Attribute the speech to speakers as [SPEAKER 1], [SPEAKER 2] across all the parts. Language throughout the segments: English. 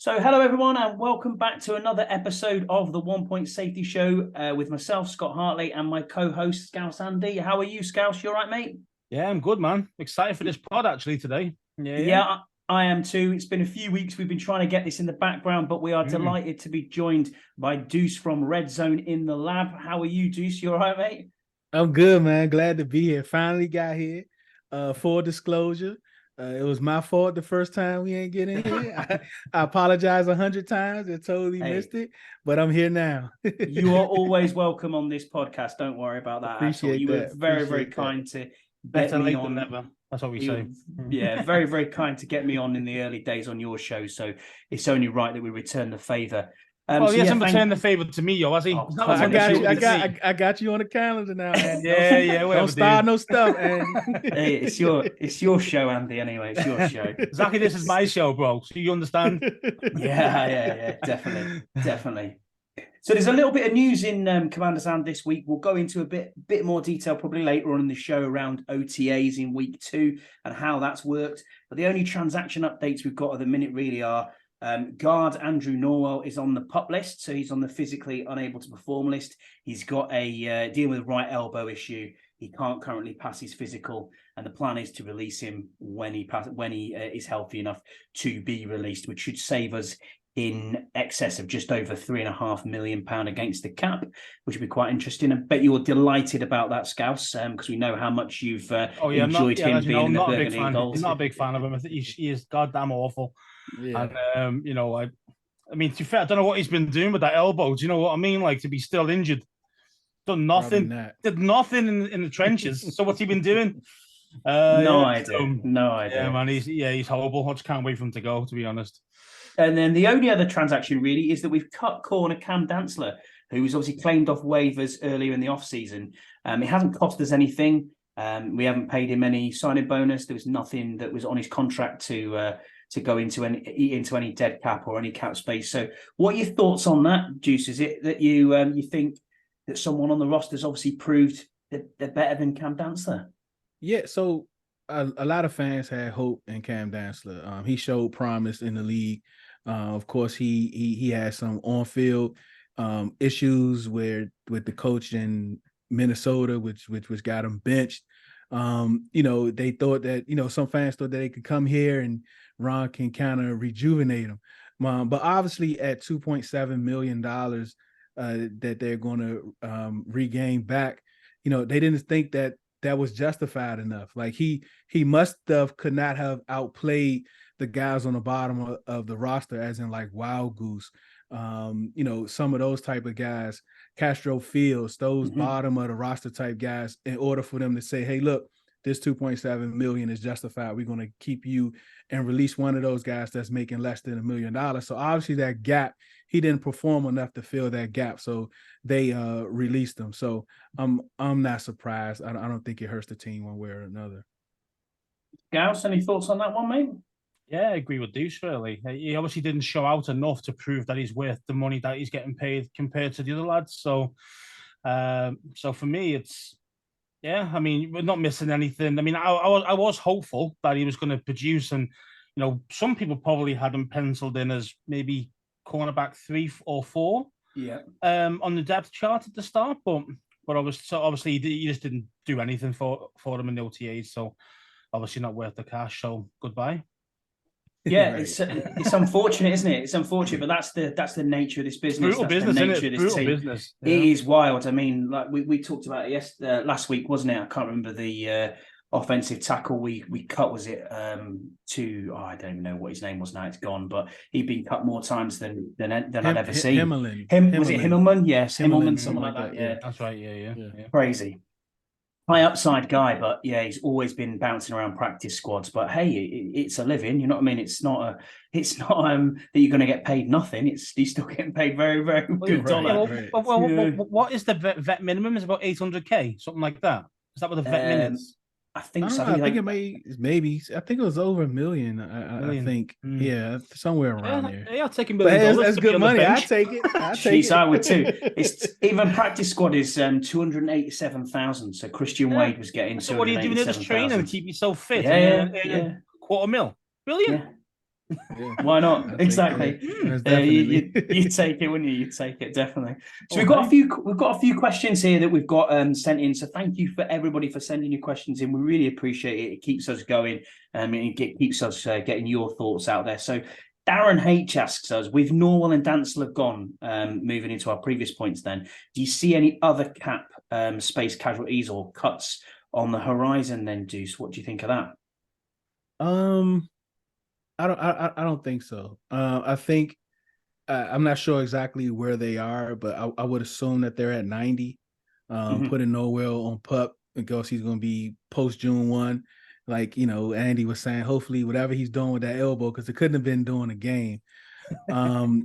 [SPEAKER 1] So hello everyone and welcome back to another episode of the 1 Point Safety Show with myself, Scott Hartley, and my co-host, Scouse Andy. How are you, Scouse? You all right, mate?
[SPEAKER 2] Yeah, I'm good, man. Excited for this pod actually today.
[SPEAKER 1] Yeah, I am too. It's been a few weeks. We've been trying to get this in the background, but we are delighted to be joined by Deuce from Red Zone in the lab. How are you, Deuce? You all right, mate?
[SPEAKER 3] I'm good, man. Glad to be here. Finally got here. Full disclosure, it was my fault the first time we ain't get in here. I apologize 100 times. I totally missed it, but I'm here now.
[SPEAKER 1] You are always welcome on this podcast. Don't worry about that.
[SPEAKER 3] Appreciate
[SPEAKER 1] you
[SPEAKER 3] that.
[SPEAKER 1] were very kind to
[SPEAKER 2] better
[SPEAKER 1] me
[SPEAKER 2] late
[SPEAKER 1] on.
[SPEAKER 2] than never. That's what we say.
[SPEAKER 1] Yeah, very kind to get me on in the early days on your show. So it's only right that we return the favor.
[SPEAKER 2] He hasn't returned the favor to me, yo, has he?
[SPEAKER 3] I got you on the calendar now, Andy.
[SPEAKER 2] Yeah.
[SPEAKER 3] Don't start no stuff, Andy.
[SPEAKER 1] Hey, it's your show, Andy. Anyway, it's your show.
[SPEAKER 2] Exactly, this is my show, bro. So you understand?
[SPEAKER 1] Yeah, definitely. So there's a little bit of news in Commander's Hand this week. We'll go into a bit more detail probably later on in the show around OTAs in week 2 and how that's worked. But the only transaction updates we've got at the minute really are guard Andrew Norwell is on the PUP list, so he's on the physically unable to perform list. He's got a dealing with a right elbow issue. He can't currently pass his physical, and the plan is to release him when he is healthy enough to be released, which should save us in excess of just over £3.5 million against the cap, which would be quite interesting. I bet you're delighted about that, Scouse, because we know how much you've enjoyed him being in the Burgundy and Gold.
[SPEAKER 2] I'm not a big fan of him. I think he is goddamn awful. Yeah. And I mean, to be fair, I don't know what he's been doing with that elbow. Do you know what I mean? Like, to be still injured, done nothing, did nothing in the trenches. So what's he been doing?
[SPEAKER 1] No idea.
[SPEAKER 2] Yeah, man, he's horrible. I just can't wait for him to go, to be honest.
[SPEAKER 1] And then the only other transaction really is that we've cut corner Cam Dantzler, who was obviously claimed off waivers earlier in the off-season. It hasn't cost us anything. We haven't paid him any signing bonus. There was nothing that was on his contract to go into any dead cap or any cap space. So what are your thoughts on that, Juice? Is it that you think that someone on the roster has obviously proved that they're better than Cam Dantzler?
[SPEAKER 3] Yeah, so a lot of fans had hope in Cam Dantzler. He showed promise in the league. Of course, he had some on-field issues with the coach in Minnesota, which got him benched. They thought that, some fans thought that they could come here and Ron can kind of rejuvenate him. But obviously at $2.7 million that they're going to regain back, they didn't think that was justified enough. Like he could not have outplayed the guys on the bottom of the roster, as in like Wild Goose, some of those type of guys, Castro Fields, those bottom of the roster type guys, in order for them to say, hey, look, this $2.7 million is justified. We're going to keep you and release one of those guys that's making less than $1 million. So obviously that gap, he didn't perform enough to fill that gap. So they released him. So I'm not surprised. I don't think it hurts the team one way or another.
[SPEAKER 1] Gauss, any thoughts on that one, mate?
[SPEAKER 2] Yeah, I agree with Deuce, really. He obviously didn't show out enough to prove that he's worth the money that he's getting paid compared to the other lads. So for me, it's, yeah, I mean, we're not missing anything. I mean, I was hopeful that he was going to produce, and, some people probably had him penciled in as maybe cornerback 3 or 4 on the depth chart at the start, but obviously he just didn't do anything for them in the OTAs, so obviously not worth the cash, so goodbye.
[SPEAKER 1] Yeah, right. It's unfortunate, isn't it? It's unfortunate, but that's the nature of this business.
[SPEAKER 2] Brutal business,
[SPEAKER 1] the nature
[SPEAKER 2] of
[SPEAKER 1] this team.
[SPEAKER 2] Business. Yeah.
[SPEAKER 1] It is wild. I mean, like we talked about it last week, wasn't it? I can't remember the offensive tackle we cut. Was it I don't even know what his name was now. It's gone, but he'd been cut more times than I'd ever seen. Was it Himmelman? Yes, Himmelman, something like that. Yeah,
[SPEAKER 2] that's right. Yeah.
[SPEAKER 1] Crazy. High upside guy, but yeah, he's always been bouncing around practice squads. But hey, it's a living, you know what I mean? It's not that you're going to get paid nothing. He's still getting paid very, very good dollar.
[SPEAKER 2] What is the vet minimum? Is about 800K, something like that. Is that what the vet min is?
[SPEAKER 1] I think so.
[SPEAKER 3] I think it was over $1 million. I think, yeah, somewhere around there.
[SPEAKER 2] Yeah, I'll take $1
[SPEAKER 3] million. That's good money. I take it.
[SPEAKER 1] Jeez, I would too. It's even practice squad is 287,000. So Christian Wade was getting.
[SPEAKER 2] So what are you doing as a trainer and keep yourself fit?
[SPEAKER 1] Yeah.
[SPEAKER 2] $250,000. Brilliant.
[SPEAKER 3] Yeah.
[SPEAKER 1] Why not?
[SPEAKER 3] I'll take
[SPEAKER 1] Exactly.
[SPEAKER 3] that. That's
[SPEAKER 1] You take it, wouldn't you? You take it, definitely. So
[SPEAKER 2] Oh,
[SPEAKER 1] we've got a few questions here that we've got sent in. So thank you for everybody for sending your questions in. We really appreciate it. It keeps us going, and it keeps us getting your thoughts out there. So Darren H asks us, with Norwell and Dancel gone, moving into our previous points, then do you see any other cap space casualties or cuts on the horizon? Then, Deuce, what do you think of that?
[SPEAKER 3] I don't think so. I think I'm not sure exactly where they are, but I would assume that they're at 90. Putting Noel on pup because he's going to be post June 1. Like, Andy was saying, hopefully whatever he's doing with that elbow, because it couldn't have been doing a game.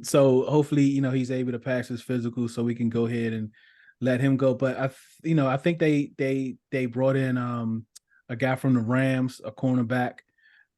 [SPEAKER 3] So hopefully, he's able to pass his physical so we can go ahead and let him go. But I think they brought in a guy from the Rams, a cornerback.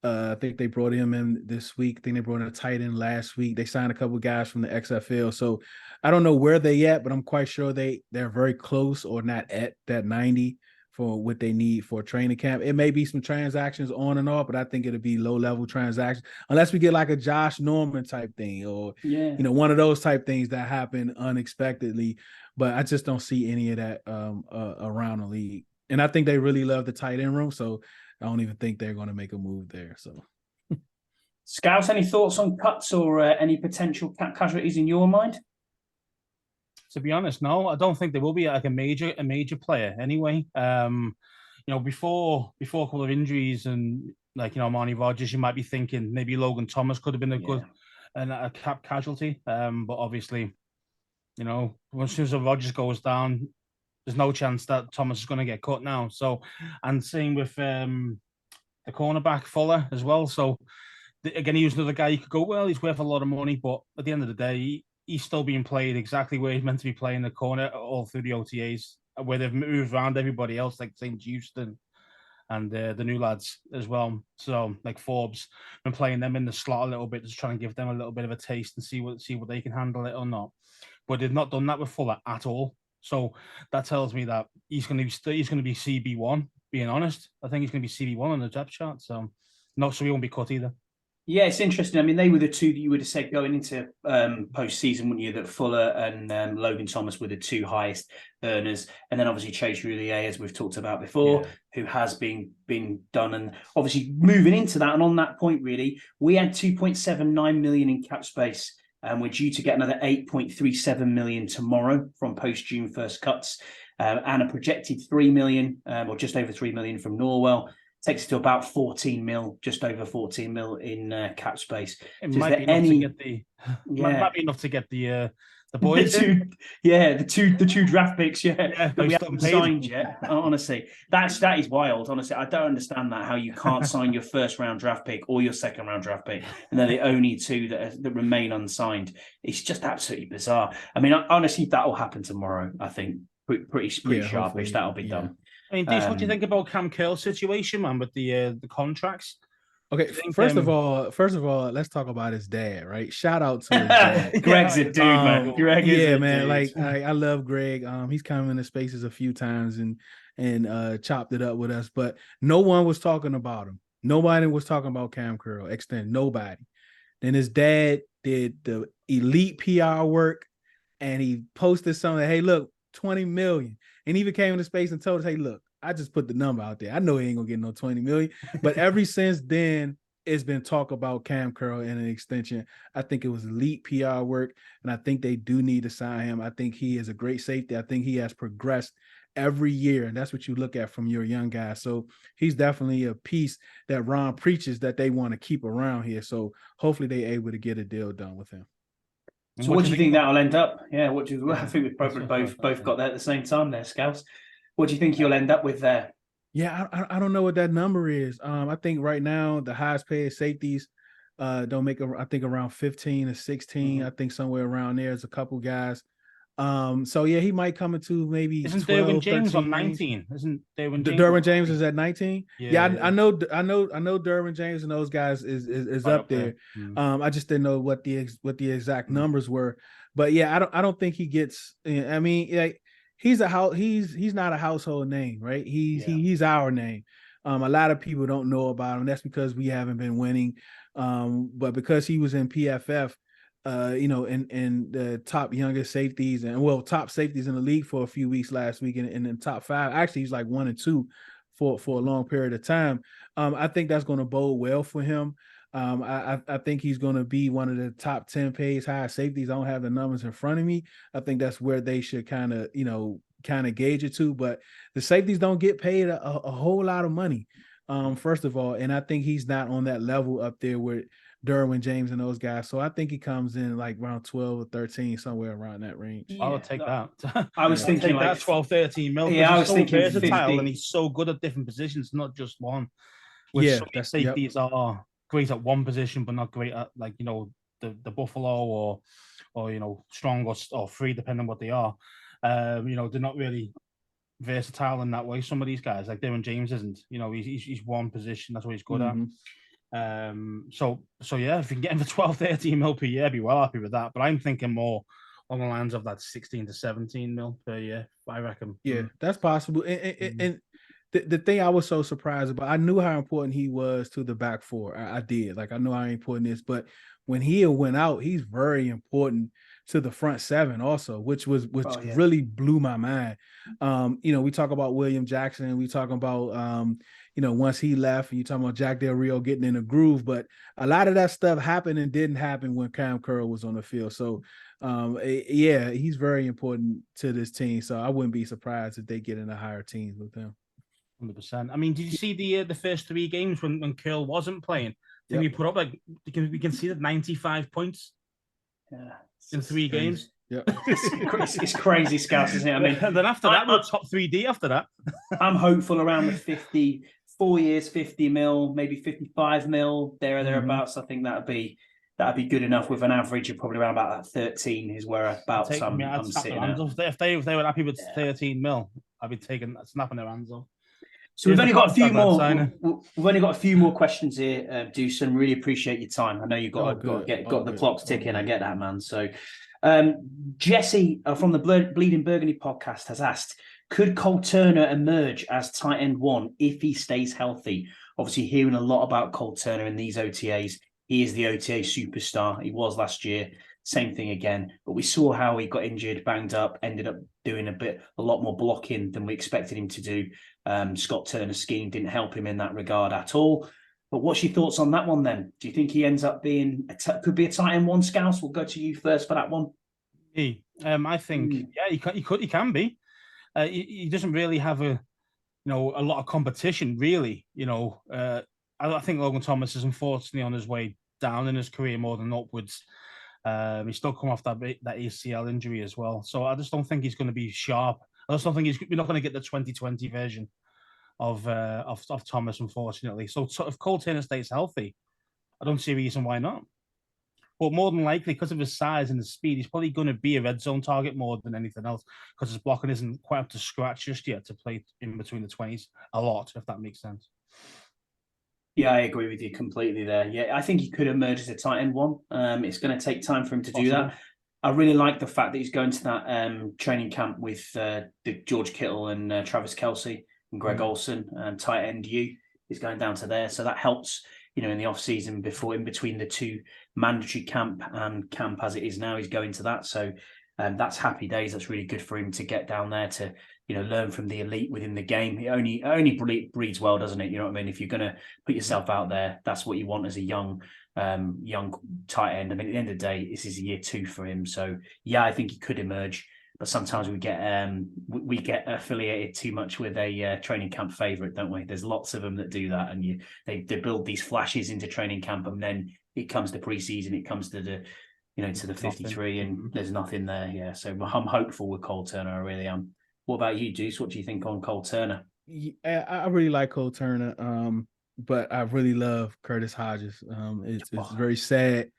[SPEAKER 3] I think they brought him in this week. I think they brought in a tight end last week. They signed a couple of guys from the XFL. So I don't know where they at, but I'm quite sure they're very close or not at that 90 for what they need for a training camp. It may be some transactions on and off, but I think it'll be low-level transactions unless we get like a Josh Norman type thing or one of those type things that happen unexpectedly. But I just don't see any of that around the league. And I think they really love the tight end room. So I don't even think they're going to make a move there. So,
[SPEAKER 1] Scouts, any thoughts on cuts or any potential cap casualties in your mind?
[SPEAKER 2] To be honest, no, I don't think there will be like a major player anyway. Before a couple of injuries and Marnie Rogers, you might be thinking maybe Logan Thomas could have been a cap casualty. But obviously, as soon as Rogers goes down, there's no chance that Thomas is going to get cut now. So, and same with the cornerback Fuller as well. So, again, he was another guy you could go, well, he's worth a lot of money, but at the end of the day, he's still being played exactly where he's meant to be playing the corner all through the OTAs, where they've moved around everybody else, like St. Houston and the new lads as well. So, like Forbes, been playing them in the slot a little bit, just trying to give them a little bit of a taste and see what they can handle it or not. But they've not done that with Fuller at all. So that tells me that he's going to be CB1. Being honest, I think he's going to be CB1 on the depth chart. So he won't be cut either.
[SPEAKER 1] Yeah, it's interesting. I mean, they were the two that you would have said going into postseason, wouldn't you? That Fuller and Logan Thomas were the two highest earners, and then obviously Chase Roulier, as we've talked about before, who has been done. And obviously moving into that, and on that point, really, we had 2.79 million in cap space. And we're due to get another 8.37 million tomorrow from post-June 1st cuts, and a projected 3 million or just over 3 million from Norwell. Takes it to about 14 mil, just over 14 mil in cap space.
[SPEAKER 2] It might be enough to get the boys.
[SPEAKER 1] the two draft picks, that we haven't signed yet. Honestly, that is wild. Honestly, I don't understand how you can't sign your first round draft pick or your second round draft pick, and they're the only two that remain unsigned. It's just absolutely bizarre. I mean, honestly, that will happen tomorrow. I think pretty sharpish. That'll be done.
[SPEAKER 2] I mean, Dave, what do you think about Cam Curl's situation, man, with the contracts?
[SPEAKER 3] Okay, first of all, let's talk about his dad, right? Shout out to his dad.
[SPEAKER 1] Greg's a dude, man. Greg is
[SPEAKER 3] man.
[SPEAKER 1] Dude.
[SPEAKER 3] Like I love Greg. He's come into spaces a few times and chopped it up with us, but no one was talking about him. Nobody was talking about Cam Curl. Nobody. Then his dad did the elite PR work, and he posted something. Hey, look, 20 million. And he even came into space and told us, hey, look, I just put the number out there. I know he ain't gonna get no 20 million. But ever since then, it's been talk about Cam Curl and an extension. I think it was elite PR work, and I think they do need to sign him. I think he is a great safety. I think he has progressed every year, and that's what you look at from your young guys. So he's definitely a piece that Ron preaches that they want to keep around here. So hopefully they're able to get a deal done with him.
[SPEAKER 1] So what do you think that'll end up? Yeah, I think we've probably both got there at the same time there, Scouts. What do you think you'll end up with there?
[SPEAKER 3] Yeah, I don't know what that number is. I think right now the highest paid safeties don't make I think around 15 or 16. I think somewhere around there is a couple guys. So yeah, he might come into maybe.
[SPEAKER 2] Isn't Derwin James on 19? Isn't Derwin James?
[SPEAKER 3] Derwin James is at 19. Yeah, I know Derwin James and those guys is up there. I just didn't know what the exact numbers were. But yeah, I don't think he gets. I mean, like he's not a household name, right? He's our name. A lot of people don't know about him. That's because we haven't been winning. But because he was in PFF, in the top youngest safeties and top safeties in the league for a few weeks last week, and in the top 5, actually he's like 1 and 2 for a long period of time. I think that's going to bode well for him. I think he's going to be one of the top 10 pays high safeties. I don't have the numbers in front of me. I think that's where they should kind of gauge it to. But the safeties don't get paid a whole lot of money, first of all. And I think he's not on that level up there with Derwin James and those guys. So I think he comes in like around 12 or 13, somewhere around that range.
[SPEAKER 2] I would take that.
[SPEAKER 1] I was thinking like
[SPEAKER 2] that 12, 13 mil.
[SPEAKER 1] Yeah, I was
[SPEAKER 2] so
[SPEAKER 1] thinking
[SPEAKER 2] versatile
[SPEAKER 1] 50.
[SPEAKER 2] and he's so good at different positions, not just one. Which safeties are great at one position, but not great at the Buffalo or strong or free, depending on what they are. They're not really versatile in that way. Some of these guys, like Derwin James, isn't. He's one position. That's what he's good at. So yeah, if you can get him for 12, 13 mil per year, I'd be well happy with that. But I'm thinking more on the lines of that 16 to 17 mil per year, I reckon.
[SPEAKER 3] Yeah, that's possible. And the thing I was so surprised about, I knew how important he was to the back four. I did. Like, I know how important this, but when he went out, he's very important to the front 7 also, which really blew my mind. We talk about William Jackson, we talk about once he left, and you talking about Jack Del Rio getting in a groove, but a lot of that stuff happened and didn't happen when Cam Curl was on the field. So he's very important to this team. So I wouldn't be surprised if they get in the higher teams with him.
[SPEAKER 2] 100%. I mean, did you see the first 3 games when Curl wasn't playing? I think we put up we can see that 95 points in 3 games.
[SPEAKER 3] Yeah,
[SPEAKER 1] it's crazy, Scouts, isn't it? I mean,
[SPEAKER 2] and then after that, we're top 3D after that.
[SPEAKER 1] I'm hopeful around the 50, 4 years, 50 mil, maybe 55 mil, thereabouts. I think that'd be good enough with an average of probably around about that 13 is where I'm sitting at.
[SPEAKER 2] If they were happy with 13 mil, I'd be snapping their hands off.
[SPEAKER 1] So we've only got a few more. We've only got a few more questions here, Deuce, really appreciate your time. I know you've got the clocks ticking. I get that, man. So Jesse from the Bleeding Burgundy podcast has asked, could Cole Turner emerge as tight end 1 if he stays healthy? Obviously, hearing a lot about Cole Turner in these OTAs. He is the OTA superstar. He was last year. Same thing again. But we saw how he got injured, banged up, ended up doing a lot more blocking than we expected him to do. Scott Turner's scheme didn't help him in that regard at all. But what's your thoughts on that one then? Do you think he ends up being could be a tight end 1, Scouse? We'll go to you first for that one.
[SPEAKER 2] I think he can be. He doesn't really have a lot of competition really. I think Logan Thomas is unfortunately on his way down in his career more than upwards. He's still come off that ACL injury as well, so I just don't think he's going to be sharp. I just don't think we're not going to get the 2020 version of Thomas, unfortunately. So if Cole Turner stays healthy, I don't see a reason why not. But more than likely, because of his size and his speed, he's probably going to be a red zone target more than anything else, because his blocking isn't quite up to scratch just yet to play in between the 20s a lot, if that makes sense.
[SPEAKER 1] Yeah, I agree with you completely there. Yeah, I think he could emerge as a tight end 1. It's going to take time for him to do that. I really like the fact that he's going to that training camp with the George Kittle and Travis Kelce and Greg Olsen, tight end U is going down to there. So that helps, in the off season in between the 2 mandatory camp and camp as it is now, he's going to that. So that's happy days. That's really good for him to get down there to, learn from the elite within the game. It only breeds well, doesn't it? You know what I mean? If you're going to put yourself out there, that's what you want as a young tight end. I mean, at the end of the day, this is year 2 for him. So yeah, I think he could emerge. But sometimes we get affiliated too much with a training camp favorite, don't we? There's lots of them that do that, and they build these flashes into training camp, and then it comes to preseason, it comes to the to the 53, and there's nothing there. Yeah, so I'm hopeful with Cole Turner. I really am. What about you, Deuce? What do you think on Cole Turner?
[SPEAKER 3] Yeah, I really like Cole Turner, but I really love Curtis Hodges. It's very sad.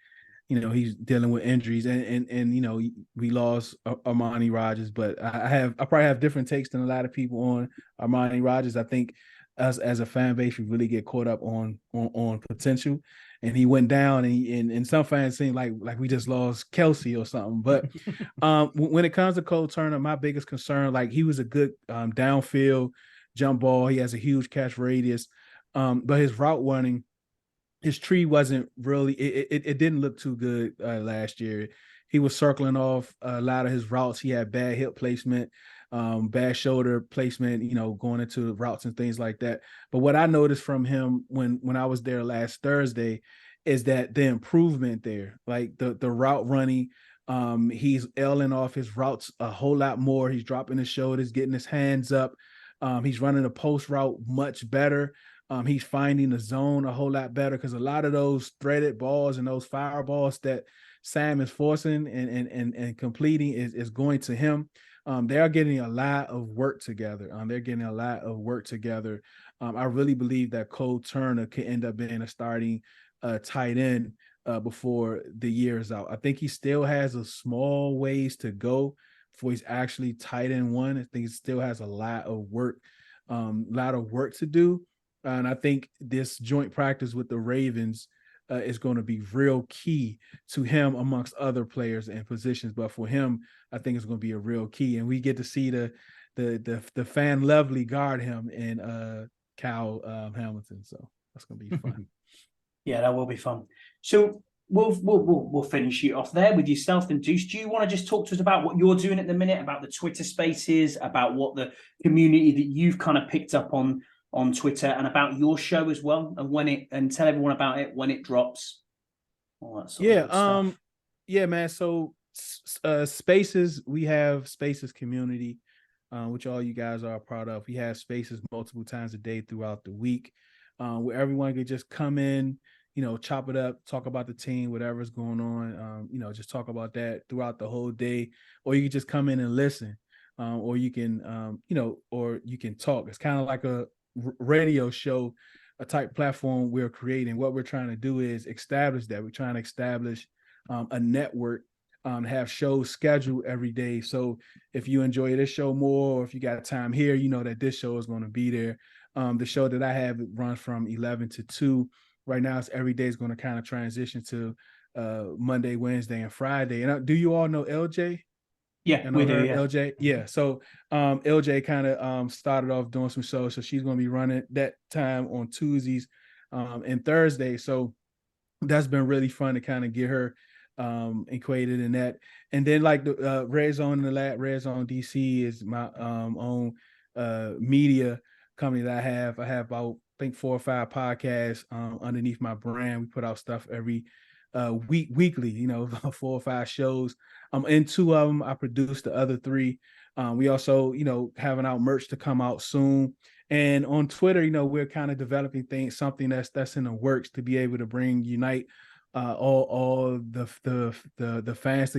[SPEAKER 3] He's dealing with injuries, and we lost Armani Rogers, but I probably have different takes than a lot of people on Armani Rogers. I think us as a fan base, we really get caught up on potential, and he went down, and some fans seem like we just lost Kelce or something. But when it comes to Cole Turner, my biggest concern, he was a good downfield jump ball. He has a huge catch radius, but his route running his tree wasn't really, it didn't look too good last year. He was circling off a lot of his routes. He had bad hip placement, bad shoulder placement, going into routes and things like that. But what I noticed from him when I was there last Thursday is that the improvement there, like the route running, he's L'ing off his routes a whole lot more. He's dropping his shoulders, getting his hands up. He's running a post route much better. He's finding the zone a whole lot better, because a lot of those threaded balls and those fire balls that Sam is forcing and completing is going to him. They are getting a lot of work together. I really believe that Cole Turner could end up being a starting tight end before the year is out. I think he still has a small ways to go before he's actually tight end one. I think he still has a lot of work to do. And I think this joint practice with the Ravens is going to be real key to him amongst other players and positions. But for him, I think it's going to be a real key. And we get to see the fan lovely guard him in Cal Hamilton. So that's going to be fun.
[SPEAKER 1] Yeah, that will be fun. So we'll finish you off there with yourself and Deuce. Do you want to just talk to us about what you're doing at the minute, about the Twitter Spaces, about what the community that you've kind of picked up on Twitter, and about your show as well, and tell everyone about it when it drops, all that sort of stuff.
[SPEAKER 3] Yeah, man. So Spaces, we have Spaces community, which all you guys are a part of. We have Spaces multiple times a day throughout the week, where everyone can just come in, chop it up, talk about the team, whatever's going on, just talk about that throughout the whole day. Or you can just come in and listen, or you can, or you can talk. It's kind of like a radio show, a type platform we're creating. What we're trying to do is establish that. We're trying to establish a network, have shows scheduled every day. So if you enjoy this show more, or if you got time here, that this show is going to be there. The show that I have runs from 11 to 2. Right now, it's every day is going to kind of transition to Monday, Wednesday, and Friday. And do you all know LJ?
[SPEAKER 1] Yeah, we do. Yeah.
[SPEAKER 3] LJ. Yeah. So LJ kind of started off doing some shows. So she's going to be running that time on Tuesdays and Thursdays. So that's been really fun to kind of get her equated in that. And then like the Red Zone in the Lab, Red Zone DC is my own media company that I have. I have about, I think, 4 or 5 podcasts underneath my brand. We put out stuff every weekly, 4 or 5 shows. In 2 of them, I produced the other 3. We also, having out merch to come out soon. And on Twitter, we're kind of developing something that's in the works to be able to unite all the fans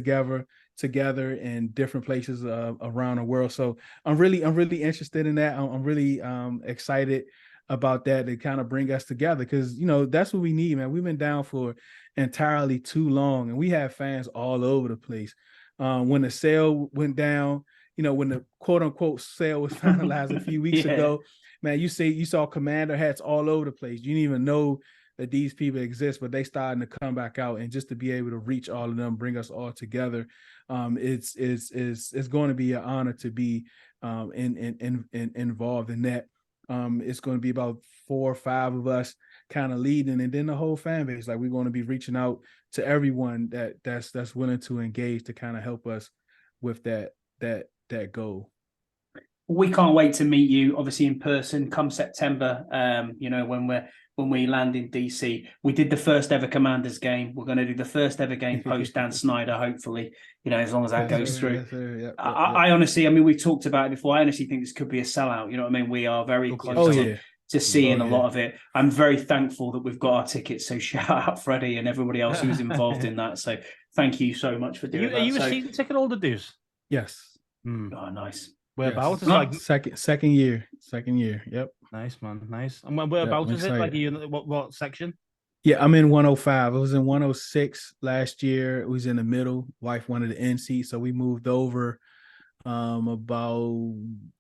[SPEAKER 3] together in different places around the world. So I'm really interested in that. I'm really excited about that to kind of bring us together, because that's what we need, man. We've been down for entirely too long, and we have fans all over the place. When the sale went down, when the quote unquote sale was finalized a few weeks ago, man, you saw Commander hats all over the place. You didn't even know that these people exist, but they starting to come back out, and just to be able to reach all of them, bring us all together, it's going to be an honor to be involved in that. It's going to be about 4 or 5 of us kind of leading, and then the whole fan base. Like, we're going to be reaching out to everyone that's willing to engage to kind of help us with that goal.
[SPEAKER 1] We can't wait to meet you, obviously, in person come September. When we land in DC. We did the first ever Commanders game. We're going to do the first ever game post Dan Snyder, hopefully, as long as that goes through. Yes, I honestly, we've talked about it before. I honestly think this could be a sellout. You know what I mean? We are very close to seeing a lot of it. I'm very thankful that we've got our tickets. So shout out Freddie and everybody else who was involved in that. So thank you so much for doing that.
[SPEAKER 2] Are you a season ticket holder, Deuce?
[SPEAKER 3] Yes.
[SPEAKER 1] Oh, nice.
[SPEAKER 3] Whereabouts? Yes. Like second year. Yep.
[SPEAKER 2] Nice, man. Nice. And whereabouts is it? Like, what section?
[SPEAKER 3] Yeah, I'm in 105. I was in 106 last year. It was in the middle. Wife wanted the end seat, so we moved over about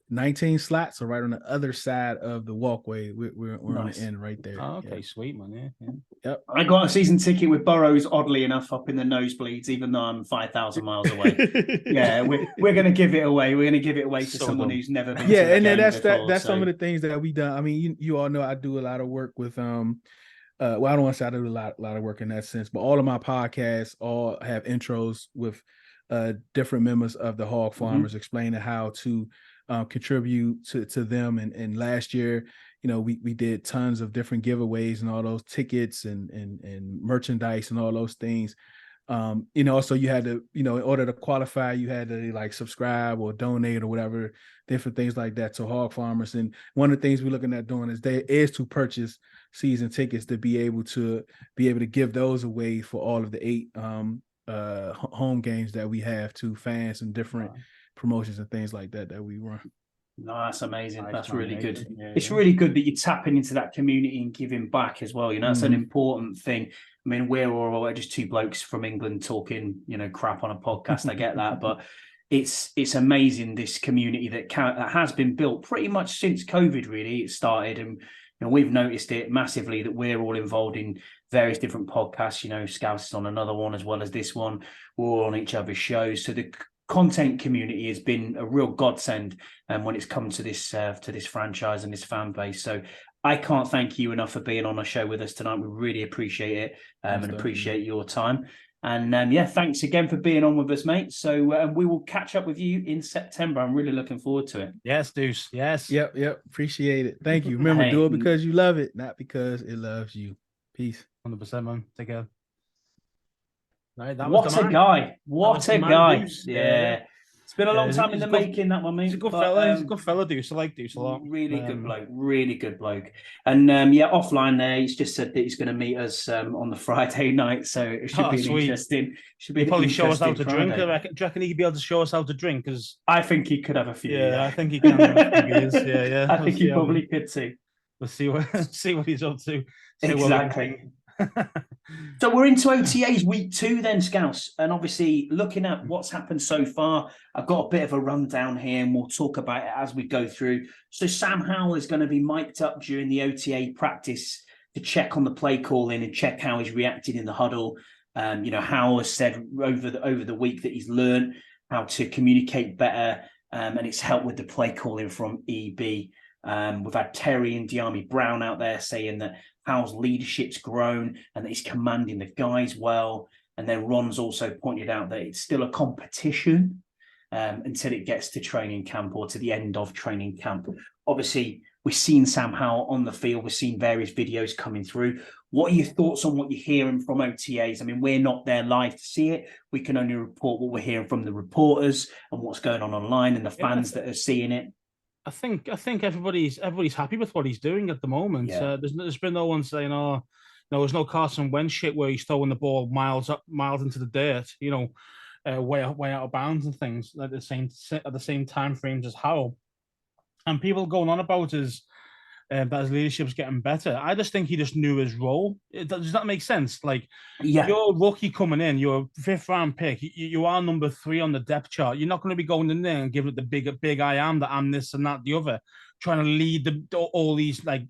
[SPEAKER 3] 19 slots, so right on the other side of the walkway. We're on the end right there.
[SPEAKER 2] Oh, okay, sweet, man. Yeah.
[SPEAKER 3] Yep.
[SPEAKER 1] I got a season ticket with Burrows, oddly enough, up in the nosebleeds, even though I'm 5,000 miles away. Yeah, we're going to give it away. We're going to give it away to someone who's never been.
[SPEAKER 3] Yeah, and then that's some of the things that we done. You all know I do a lot of work with well, I don't want to say I do a lot of work in that sense, but all of my podcasts all have intros with different members of the hog farmers explaining how to contribute to them. And last year, we did tons of different giveaways and all those tickets and merchandise and all those things. So you had to, in order to qualify, you had to like subscribe or donate or whatever, different things like that to hog farmers. And one of the things we're looking at doing is to purchase season tickets to be able to give those away for all of the 8 home games that we have to fans and different promotions and things like that we run.
[SPEAKER 1] No, that's amazing. That's really good.
[SPEAKER 2] Yeah,
[SPEAKER 1] it's really good that you're tapping into that community and giving back as well. That's an important thing. I mean, we're all just 2 blokes from England talking, crap on a podcast. I get that, but it's amazing, this community that has been built pretty much since COVID. Really, it started, and we've noticed it massively that we're all involved in various different podcasts. Scouts is on another one as well as this one. We're all on each other's shows, so the content community has been a real godsend when it's come to this franchise and this fan base. So I can't thank you enough for being on a show with us tonight. We really appreciate it and appreciate your time. And thanks again for being on with us, mate. So we will catch up with you in September. I'm really looking forward to it.
[SPEAKER 2] Yes, Deuce. Yes.
[SPEAKER 3] Yep. Appreciate it. Thank you. Remember, do it because you love it, not because it loves you. Peace.
[SPEAKER 2] 100%, man. Take care. Right,
[SPEAKER 1] what a guy. What a guy. Yeah. It's been a long time in the making, that one, mate.
[SPEAKER 2] He's a good fella. He's a good fella, Deuce. I like Deuce a lot.
[SPEAKER 1] Really good bloke. Really good bloke. And offline there, he's just said that he's going to meet us on the Friday night. So it should be interesting.
[SPEAKER 2] He'll probably show us how to drink. Do you reckon he could be able to show us how to drink? Because
[SPEAKER 1] I think he could have a few.
[SPEAKER 2] Yeah, I think he can have a few beers. Yeah.
[SPEAKER 1] I think he probably could too.
[SPEAKER 2] We'll see what he's up to.
[SPEAKER 1] Exactly. So we're into OTAs week 2 then, Scouts, and obviously looking at what's happened so far, I've got a bit of a rundown here and we'll talk about it as we go through. So Sam Howell is going to be mic'd up during the OTA practice to check on the play calling and check how he's reacted in the huddle. Howell has said over the week that he's learned how to communicate better, and it's helped with the play calling from EB. We've had Terry and Diami Brown out there saying that Howell's leadership's grown and that he's commanding the guys well. And then Ron's also pointed out that it's still a competition until it gets to training camp or to the end of training camp. Obviously, we've seen Sam Howell on the field. We've seen various videos coming through. What are your thoughts on what you're hearing from OTAs? I mean, we're not there live to see it. We can only report what we're hearing from the reporters and what's going on online and the fans that are seeing it.
[SPEAKER 2] I think everybody's happy with what he's doing at the moment.
[SPEAKER 1] Yeah.
[SPEAKER 2] There's been no one saying, "Oh, no, there's no Carson Wentz shit where he's throwing the ball miles into the dirt, way out of bounds and things at the same time frames as Howell." And people going on about that his leadership's getting better. I just think he just knew his role. Does that make sense? Like, you're rookie coming in, you're a 5th round pick. You are number 3 on the depth chart. You're not going to be going in there and giving it the big I am that I'm this and that the other, trying to lead all these like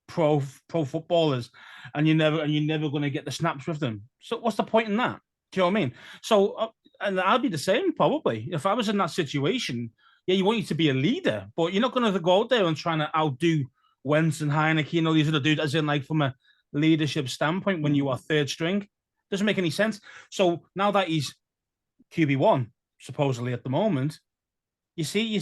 [SPEAKER 2] pro footballers, and you're never going to get the snaps with them. So what's the point in that? Do you know what I mean? So and I'd be the same probably if I was in that situation. Yeah, you want you to be a leader, but you're not going to go out there and trying to outdo Wentz and Heineke, these other dudes, as in like from a leadership standpoint, when you are 3rd string, doesn't make any sense. So now that he's QB1, supposedly at the moment, you see,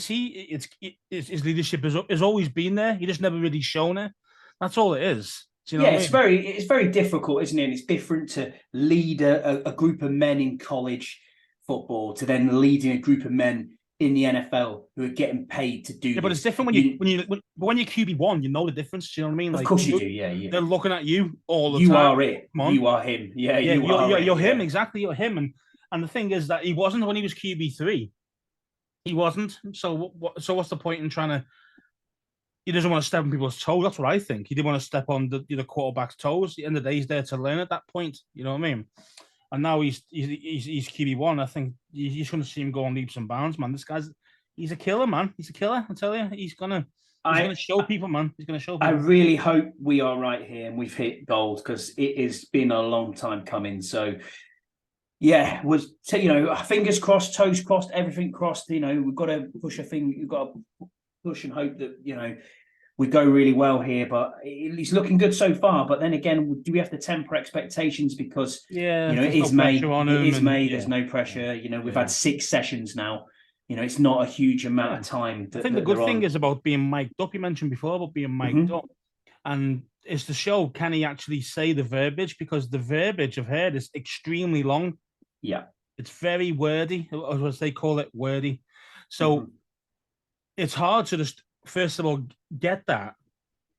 [SPEAKER 2] his leadership has always been there. He just never really shown it. That's all it is. Do you know what I mean?
[SPEAKER 1] It's very difficult, isn't it? And it's different to lead a group of men in college football to then leading a group of men in the NFL who are getting paid to do.
[SPEAKER 2] Yeah, but it's different when you're QB1, you know the difference. Do you know what I mean?
[SPEAKER 1] Of course you do. Yeah.
[SPEAKER 2] They're looking at you all the time.
[SPEAKER 1] You are it. You are him. Yeah.
[SPEAKER 2] You're him. Exactly. You're him. And the thing is that he wasn't when he was QB3. He wasn't. So what's the point in trying to? He doesn't want to step on people's toes. That's what I think. He didn't want to step on the quarterback's toes. At the end of the day, he's there to learn at that point. You know what I mean? And now he's QB1. I think you're going to see him go on leaps and bounds, man. This he's a killer, man. He's a killer. I tell you, he's gonna show people, man. He's gonna show people.
[SPEAKER 1] I really hope we are right here and we've hit gold because it has been a long time coming. So, yeah, fingers crossed, toes crossed, everything crossed. We've got to push a thing. We've got to push and hope that we go really well here, but it's looking good so far. But then again, do we have to temper expectations because it is May? It is May. There's no pressure. We've had 6 sessions now. It's not a huge amount of time.
[SPEAKER 2] I think the good thing is about being mic'd up. You mentioned before about being mic'd up, and is to show can he actually say the verbiage, because the verbiage I've heard is extremely long.
[SPEAKER 1] Yeah,
[SPEAKER 2] it's very wordy, as they call it, wordy. So it's hard to just first of all get that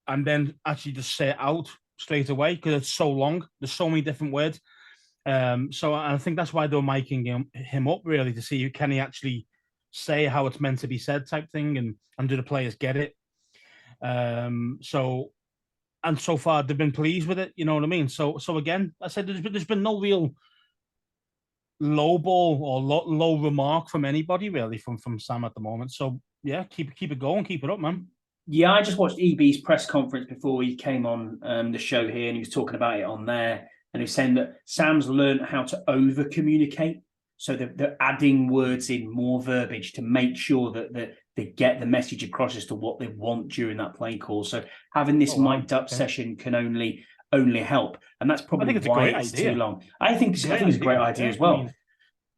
[SPEAKER 2] and then actually just say it out straight away because it's so long. There's so many different words. So I think that's why they're miking him up really, to see can he actually say how it's meant to be said type thing, and do the players get it. So far they've been pleased with it, you know what I mean? So again, I said there's been no real low ball or low remark from anybody really from Sam at the moment. So yeah, keep it going, keep it up, man.
[SPEAKER 1] Yeah, I just watched EB's press conference before he came on the show here, and he was talking about it on there, and he was saying that Sam's learned how to over communicate. So they're adding words in, more verbiage to make sure that they get the message across as to what they want during that play call. So having this mic'd up session can only help, and that's probably why it's too long. I think it's a great idea as well.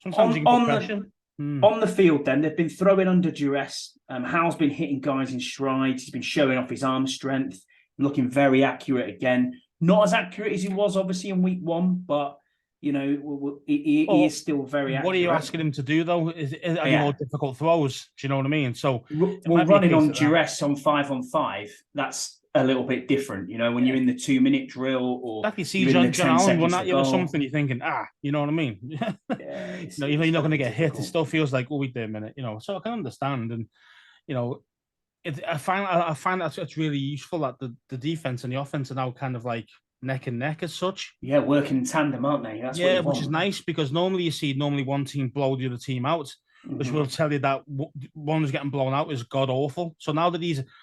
[SPEAKER 2] Sometimes you can put pressure.
[SPEAKER 1] On the field, then they've been throwing under duress. Hal's been hitting guys in strides. He's been showing off his arm strength, looking very accurate again. Not as accurate as he was obviously in week 1, but he is still very accurate.
[SPEAKER 2] What are you asking him to do though? Is any more difficult throws? Do you know what I mean? So
[SPEAKER 1] running on duress on 5-on-5, that's a little bit different, when you're in the 2-minute drill or
[SPEAKER 2] exactly. See John Allen run at you or something, you're thinking, you know what I mean? Even you're not going to get hit, it still feels like, wait a minute, So I can understand, and I find that's really useful that the defense and the offense are now kind of like neck and neck as such.
[SPEAKER 1] Yeah, working in tandem, aren't they? That's
[SPEAKER 2] which is nice, because normally you see one team blow the other team out, which will tell you that one who's getting blown out is god awful. So now that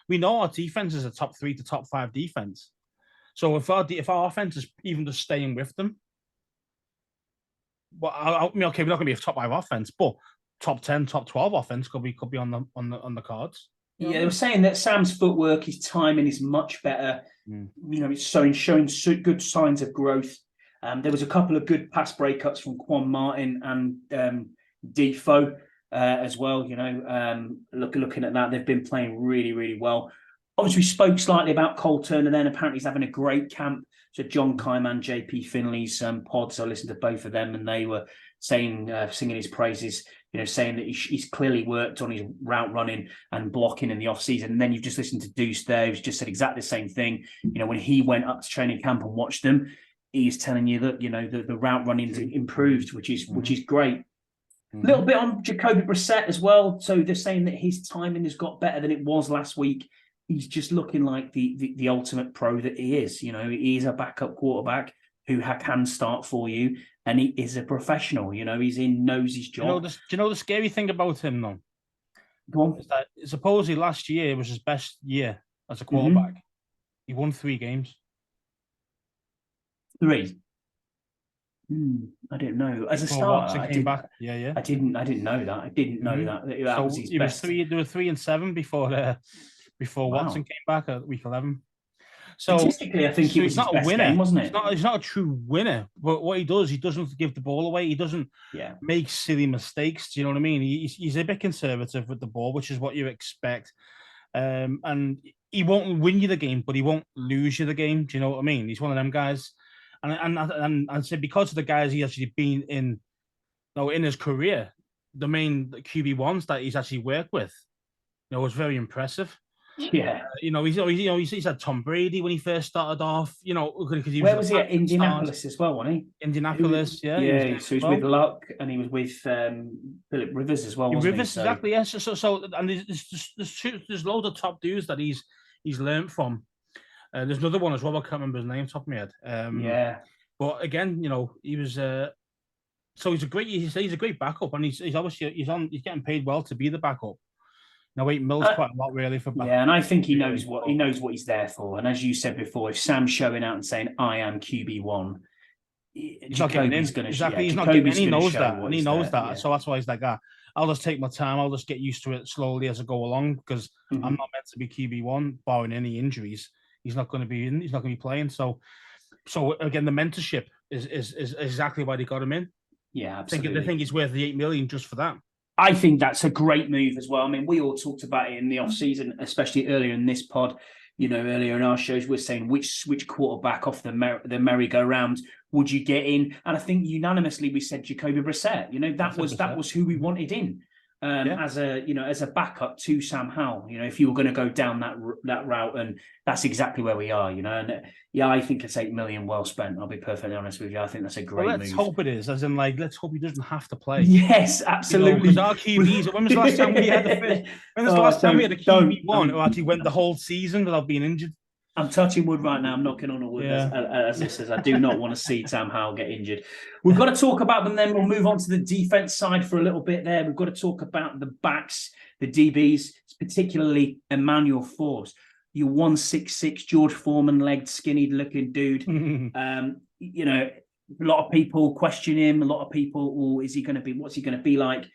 [SPEAKER 2] we know our defense is a top 3 to top 5 defense. So if our offense is even just staying with them, well, we're not going to be a top 5 offense, but top 10, top 12 offense could be on the cards.
[SPEAKER 1] Yeah, they were saying that Sam's footwork, his timing is much better. It's showing good signs of growth. There was a couple of good pass breakups from Quan Martin and Defoe as well. Looking at that, they've been playing really, really well. Obviously, we spoke slightly about Cole Turner then. Apparently, he's having a great camp. So John Kaiman, JP Finley's pods, I listened to both of them, and they were saying, singing his praises, saying that he's clearly worked on his route running and blocking in the off-season. And then you've just listened to Deuce there, who's just said exactly the same thing. When he went up to training camp and watched them, he's telling you that, the route running's improved, which is great. A little bit on Jacoby Brissett as well. So they're saying that his timing has got better than it was last week. He's just looking like the ultimate pro that he is. He is a backup quarterback who can start for you, and he is a professional. He's knows his job.
[SPEAKER 2] Do you know the scary thing about him though?
[SPEAKER 1] Go on.
[SPEAKER 2] Is that supposedly last year was his best year as a quarterback. He won 3 games.
[SPEAKER 1] 3. I didn't know. As a starter, I didn't know that. I didn't know that was his best.
[SPEAKER 2] There were 3-7 before Watson came back at week 11. So
[SPEAKER 1] statistically, I think he was
[SPEAKER 2] not
[SPEAKER 1] his best
[SPEAKER 2] a winner,
[SPEAKER 1] game, wasn't it?
[SPEAKER 2] He's not a true winner. But what he does, he doesn't give the ball away. He doesn't make silly mistakes. Do you know what I mean? He's a bit conservative with the ball, which is what you expect. And he won't win you the game, but he won't lose you the game. Do you know what I mean? He's one of them guys. And I said, because of the guys he actually been in his career, the main QB1s that he's actually worked with, was very impressive.
[SPEAKER 1] Yeah,
[SPEAKER 2] he's had Tom Brady when he first started off.
[SPEAKER 1] Where was he at? Indianapolis as well, wasn't he?
[SPEAKER 2] Indianapolis,
[SPEAKER 1] So he was with Luck, and he was with Philip Rivers as well. Wasn't
[SPEAKER 2] Rivers,
[SPEAKER 1] he?
[SPEAKER 2] Exactly. Yes. Yeah. So and there's loads of top dudes that he's learned from. There's another one as well. I can't remember his name top of my head. But again, he was. So he's a great backup, and he's getting paid well to be the backup. Now, 8 mil quite a lot, really, for backup.
[SPEAKER 1] Yeah, and I think he knows what he's there for. And as you said before, if Sam's showing out and saying, "I am QB1,"
[SPEAKER 2] He's not getting in. Exactly. He's not getting in. He knows that. And he knows that.
[SPEAKER 1] Yeah.
[SPEAKER 2] So that's why he's like, I'll just take my time. I'll just get used to it slowly as I go along because I'm not meant to be QB1, barring any injuries. He's not going to be in. He's not going to be playing. So again, the mentorship is exactly why they got him in.
[SPEAKER 1] Yeah, absolutely.
[SPEAKER 2] I think he's worth the $8 million just for that.
[SPEAKER 1] I think that's a great move as well. I mean, we all talked about it in the offseason, especially earlier in this pod. You know, earlier in our shows, we're saying which quarterback off the merry-go-round would you get in? And I think unanimously we said Jacoby Brissett. You know, that was who we wanted in as a backup to Sam Howell. You know, if you were going to go down that route, and that's exactly where we are. You know, and yeah, I think it's $8 million well spent. I'll be perfectly honest with you. I think that's a great move.
[SPEAKER 2] Let's hope it is. As in, like, let's hope he doesn't have to play.
[SPEAKER 1] Yes, absolutely.
[SPEAKER 2] Because our QBs. When was the last time we had a QB1 who actually went the whole season without being injured?
[SPEAKER 1] I'm touching wood right now. I'm knocking on a wood as this says. I do not want to see Sam Howell get injured. We've got to talk about them then. We'll move on to the defense side for a little bit there. We've got to talk about the backs, the DBs, particularly Emmanuel Forbes. Your 166 George Foreman-legged, skinny-looking dude. You know, a lot of people question him. A lot of people, is he going to be? What's he going to be like?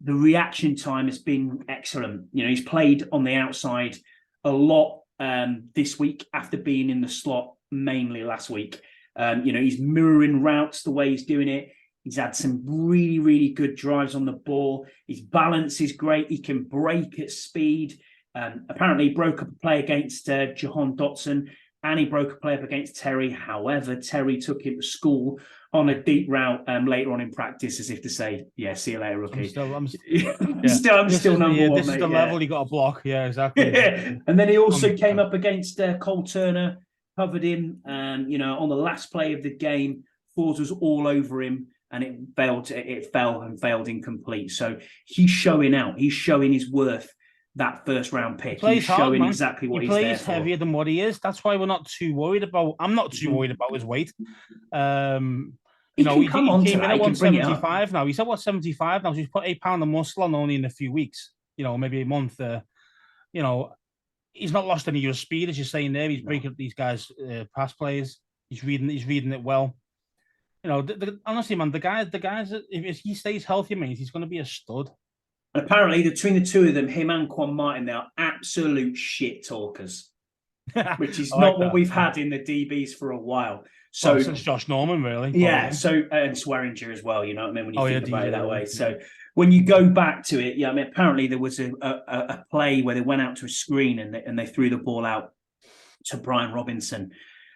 [SPEAKER 1] The reaction time has been excellent. You know, he's played on the outside a lot this week after being in the slot mainly last week. You know, he's mirroring routes the way he's doing it. He's had some really, really good drives on the ball. His balance is great. He can break at speed. Apparently, he broke up a play against Jahan Dotson, and he broke a play up against Terry. However, Terry took him to school on a deep route later on in practice, as if to say, "Yeah, see you later, rookie." I'm still number one.
[SPEAKER 2] This is the level you got to block. Yeah, exactly.
[SPEAKER 1] And then he also came up against Cole Turner, covered him. You know, on the last play of the game, Forbes was all over him, and it fell and failed incomplete. So he's showing out. He's showing his worth. That first round pick, he's showing exactly what he's there for. He plays
[SPEAKER 2] heavier than what he is. That's why we're not too worried about. I'm not too worried about his weight. You know, he came in at 175 now. He's at 75 now. So he's put 8 pounds of muscle on only in a few weeks. You know, maybe a month. You know, he's not lost any of his speed, as you're saying there. He's breaking up these guys' pass plays. He's reading it well. You know, honestly, man, the guys, if he stays healthy, man, he's going to be a stud.
[SPEAKER 1] And apparently, between the two of them, him and Quan Martin, they are absolute shit talkers, which is not what we've had in the DBs for a while. So
[SPEAKER 2] since Josh Norman, really.
[SPEAKER 1] Yeah. So and Swearinger as well. You know what I mean? When you think about it that way. So when you go back to it, I mean, apparently there was a play where they went out to a screen and they threw the ball out to Brian Robinson,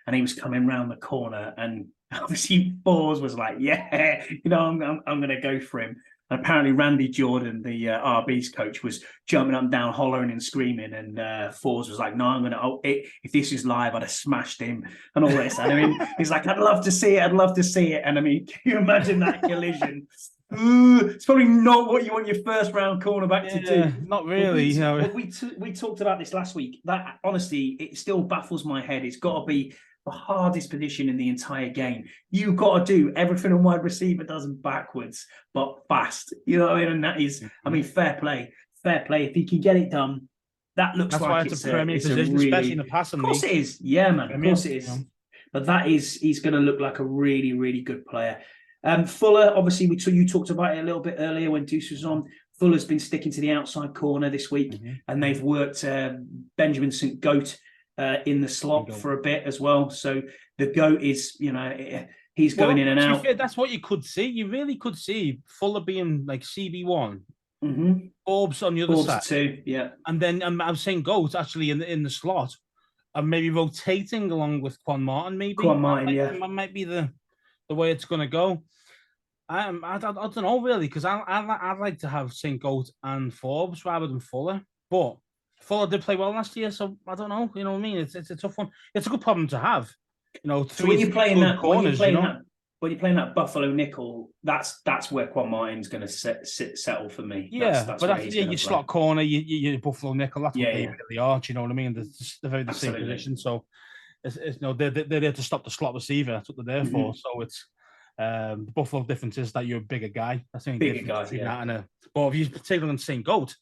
[SPEAKER 1] and he was coming round the corner, and obviously Forbes was like, "Yeah, you know, I'm going to go for him." And apparently Randy Jordan, the RB's coach, was jumping up and down, hollering and screaming. And Forbes was like, "No, if this is live, I'd have smashed him," and all this. And I mean, he's like, "I'd love to see it. I'd love to see it." And I mean, can you imagine that collision? It's probably not what you want your first round cornerback to do.
[SPEAKER 2] Not really.
[SPEAKER 1] We talked about this last week. That honestly, it still baffles my head. It's got to be the hardest position in the entire game. You've got to do everything a wide receiver does backwards, but fast. You know what I mean? And that is, I mean, fair play. If he can get it done, that's like
[SPEAKER 2] it's a premier position, really, especially in the passing league.
[SPEAKER 1] Of course it is. Yeah, man. Of course it is. But he's going to look like a really, really good player. Fuller, obviously, you talked about it a little bit earlier when Deuce was on. Fuller's been sticking to the outside corner this week, and they've worked Benjamin St. Goat in the slot for a bit as well. So the GOAT is, you know, he's going in and out.
[SPEAKER 2] Fair, that's what you could see. You really could see Fuller being like CB1, Forbes on the other side,
[SPEAKER 1] too. Yeah,
[SPEAKER 2] and then I was saying GOAT actually in the slot, and maybe rotating along with Quan Martin. Maybe
[SPEAKER 1] Quan Martin,
[SPEAKER 2] that might be the way it's going to go. I don't know really, because I'd like to have St. Goat and Forbes rather than Fuller, but Fuller did play well last year, so I don't know. You know what I mean? It's a tough one. It's a good problem to have. You know,
[SPEAKER 1] so when you're playing that Buffalo nickel, that's where Quan Martin's going to settle for me.
[SPEAKER 2] That's you slot corner, you Buffalo nickel. That's what they really are. Do you know what I mean? They're very the same position. So it's you know they're there to stop the slot receiver. That's what they're there for. So it's the Buffalo difference is that you're a bigger guy. That's the only difference between that and but if you take on St. Goat,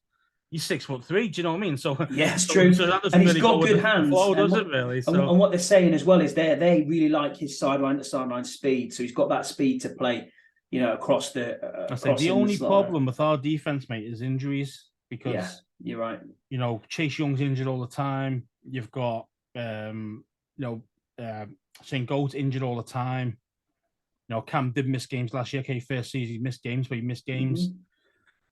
[SPEAKER 2] he's 6'3". Do you know what I mean? So
[SPEAKER 1] yeah, it's true.
[SPEAKER 2] So that doesn't
[SPEAKER 1] And he's
[SPEAKER 2] really
[SPEAKER 1] got
[SPEAKER 2] go
[SPEAKER 1] good
[SPEAKER 2] with the
[SPEAKER 1] hands.
[SPEAKER 2] flow, does it really? So
[SPEAKER 1] and what they're saying as well is they really like his sideline to sideline speed. So he's got that speed to play, you know, across the.
[SPEAKER 2] I say the only problem with our defense, mate, is injuries, because
[SPEAKER 1] you're right.
[SPEAKER 2] You know, Chase Young's injured all the time. You've got St. Goat's injured all the time. You know, Cam did miss games last year. Okay, first season he missed games, but he missed games.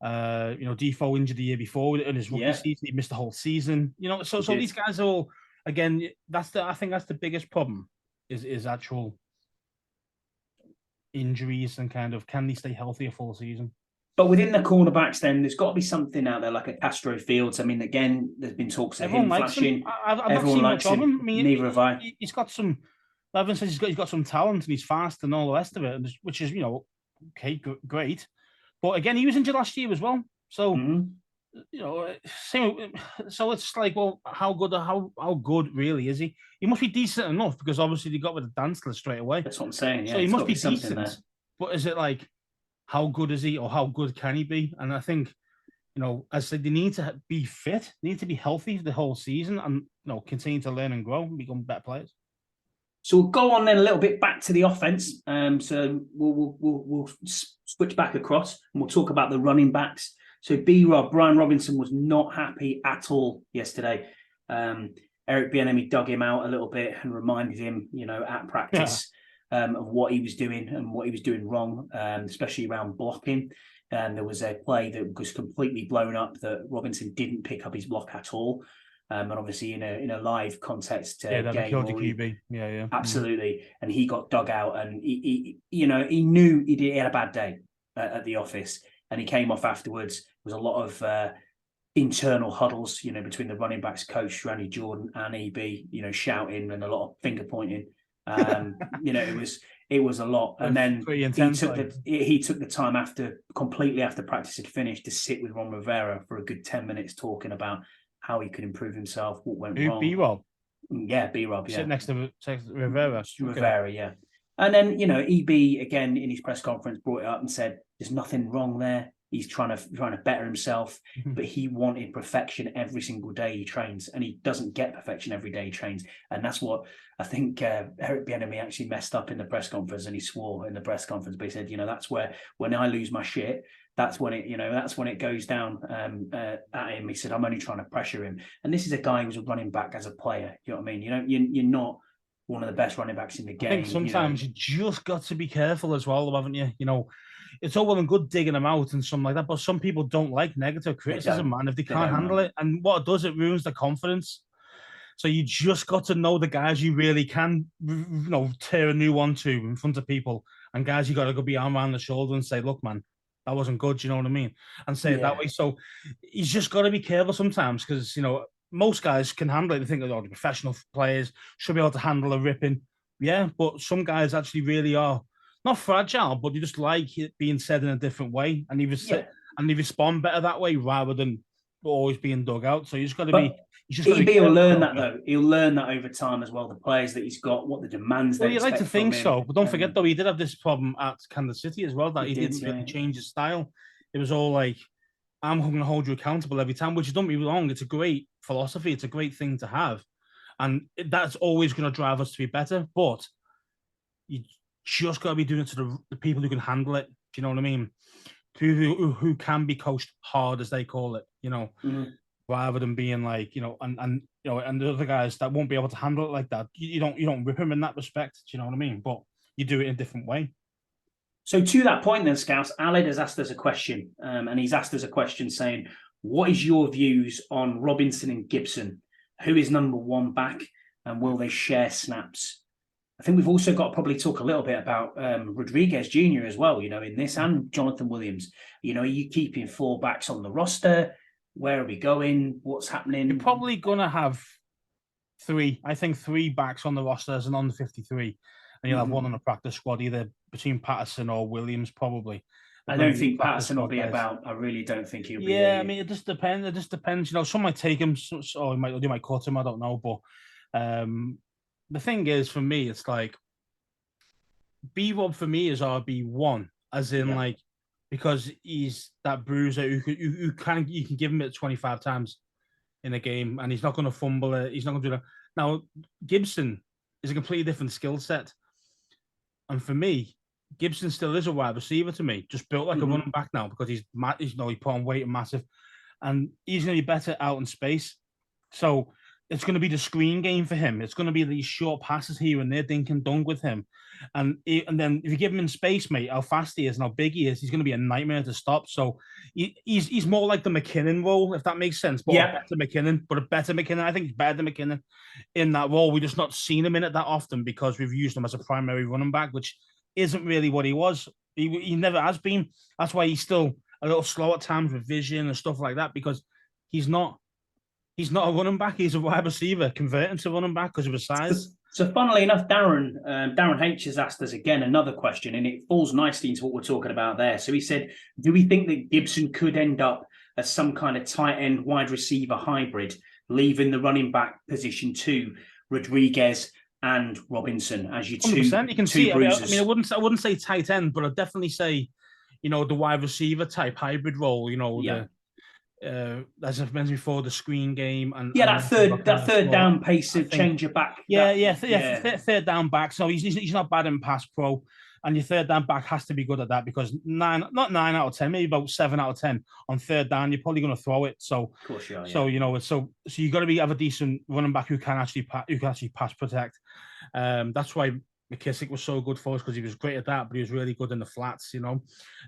[SPEAKER 2] You know, Defoe injured the year before in his rookie season. He missed the whole season. You know, so these guys are all, again, I think that's the biggest problem is actual injuries and kind of, can they stay healthy a full season?
[SPEAKER 1] But within the cornerbacks, then there's got to be something out there like a Castro Fields. I mean, again, there's been talks of him flashing.
[SPEAKER 2] I've not seen much of him. I mean,
[SPEAKER 1] neither have I.
[SPEAKER 2] He's got some. Levin says he's got some talent and he's fast and all the rest of it, which is, you know, okay, great. But again, he was injured last year as well, so you know, so it's like, well, how good really is he? He must be decent enough, because obviously they got rid of Dantzler straight away.
[SPEAKER 1] That's what I'm saying. Yeah,
[SPEAKER 2] so he must be decent. But is it like, how good is he, or how good can he be? And I think, you know, as I said, they need to be fit, they need to be healthy the whole season, and, you know, continue to learn and grow and become better players.
[SPEAKER 1] So we'll go on then a little bit back to the offense. So we'll switch back across and we'll talk about the running backs. So Brian Robinson was not happy at all yesterday. Eric Bieniemy dug him out a little bit and reminded him, you know, at practice of what he was doing and what he was doing wrong, especially around blocking. And there was a play that was completely blown up that Robinson didn't pick up his block at all. And obviously in a live context game,
[SPEAKER 2] QB. Yeah,
[SPEAKER 1] absolutely. And he got dug out, and he you know, he knew he had a bad day at the office, and he came off afterwards. There was a lot of internal huddles, you know, between the running backs coach Randy Jordan and EB, you know, shouting and a lot of finger pointing. You know, it was a lot. And then he took the time completely after practice had finished to sit with Ron Rivera for a good 10 minutes talking about how he could improve himself, what went wrong.
[SPEAKER 2] B-Rob?
[SPEAKER 1] Yeah, B-Rob, yeah.
[SPEAKER 2] Sit next to Rivera.
[SPEAKER 1] Rivera, yeah. And then, you know, EB, again, in his press conference, brought it up and said, there's nothing wrong there. He's trying to better himself, but he wanted perfection every single day he trains, and he doesn't get perfection every day he trains. And that's what I think Eric Bieniemy actually messed up in the press conference, and he swore in the press conference, but he said, you know, that's where, when I lose my shit, that's when it goes down at him. He said, I'm only trying to pressure him. And this is a guy who's a running back as a player. You know what I mean? You're not one of the best running backs in the game.
[SPEAKER 2] I think sometimes you just got to be careful as well, haven't you? You know, it's all well and good digging them out and something like that, but some people don't like negative criticism, man, if they can't handle it. And what it does, it ruins their confidence. So you just got to know the guys you really can, you know, tear a new one to in front of people, and guys you got to go be arm around the shoulder and say, look, man, that wasn't good. You know what I mean? And say it that way. So he's just got to be careful sometimes, because, you know, most guys can handle it. They think, oh, the professional players should be able to handle a ripping. Yeah, but some guys actually really are not fragile, but they just like it being said in a different way, and they respond better that way rather than always being dug out. So you just got to be.
[SPEAKER 1] He'll learn that though. He'll learn that over time as well. The players that he's got, what the demands.
[SPEAKER 2] Well, you'd like to think so, but don't forget though, he did have this problem at Kansas City as well, that he didn't really change his style. It was all like, I'm going to hold you accountable every time, which, don't be wrong, it's a great philosophy. It's a great thing to have, and that's always going to drive us to be better. But you just got to be doing it to the people who can handle it. Do you know what I mean? Who can be coached hard, as they call it. You know. Rather than being like, you know, and you know, and the other guys that won't be able to handle it like that, you don't rip him in that respect. Do you know what I mean? But you do it in a different way.
[SPEAKER 1] So to that point, then, Scouts, Aled has asked us a question, and he's asked us a question saying, "What is your views on Robinson and Gibson? Who is number one back, and will they share snaps?" I think we've also got to probably talk a little bit about Rodriguez Jr. as well. You know, in this, and Jonathan Williams. You know, are you keeping 4 backs on the roster? Where are we going? What's happening?
[SPEAKER 2] You're probably going to have 3. I think 3 backs on the roster as an under 53. And you'll have 1 on the practice squad, either between Patterson or Williams, probably.
[SPEAKER 1] I don't think Patterson will be about. I really don't think he'll be.
[SPEAKER 2] Yeah, I mean, it just depends. It just depends. You know, some might take him, or they might cut him. I don't know. But the thing is, for me, it's like B-Rob for me is RB1, as in like, because he's that bruiser you can give him it 25 times in a game, and he's not going to fumble it. He's not going to do that. Now, Gibson is a completely different skill set, and for me, Gibson still is a wide receiver to me, just built like a running back now because he's he put on weight and massive, and he's going to be better out in space. So it's going to be the screen game for him. It's going to be these short passes here and there, dink and dunk with him. And then if you give him in space, mate, how fast he is and how big he is, he's going to be a nightmare to stop. So he's more like the McKinnon role, if that makes sense. But a better McKinnon. I think he's better than McKinnon in that role. We've just not seen him in it that often because we've used him as a primary running back, which isn't really what he was. He never has been. That's why he's still a little slow at times with vision and stuff like that, because he's not a running back. He's a wide receiver converting to running back because of his size.
[SPEAKER 1] So funnily enough, Darren H has asked us again another question, and it falls nicely into what we're talking about there. So he said, do we think that Gibson could end up as some kind of tight end wide receiver hybrid, leaving the running back position to Rodriguez and Robinson as your two?
[SPEAKER 2] 100%. You can see.
[SPEAKER 1] bruisers?
[SPEAKER 2] I wouldn't say tight end, but I'd definitely say, the wide receiver type hybrid role. As I've mentioned before, the screen game and
[SPEAKER 1] that third down pace of change your back.
[SPEAKER 2] Third down back. So he's not bad in pass pro, and your third down back has to be good at that because not 9 out of 10, maybe about 7 out of 10 on third down, you're probably going to throw it. So
[SPEAKER 1] of course you are,
[SPEAKER 2] so you got to have a decent running back who can actually pass protect. That's why McKissick was so good for us, because he was great at that, but he was really good in the flats,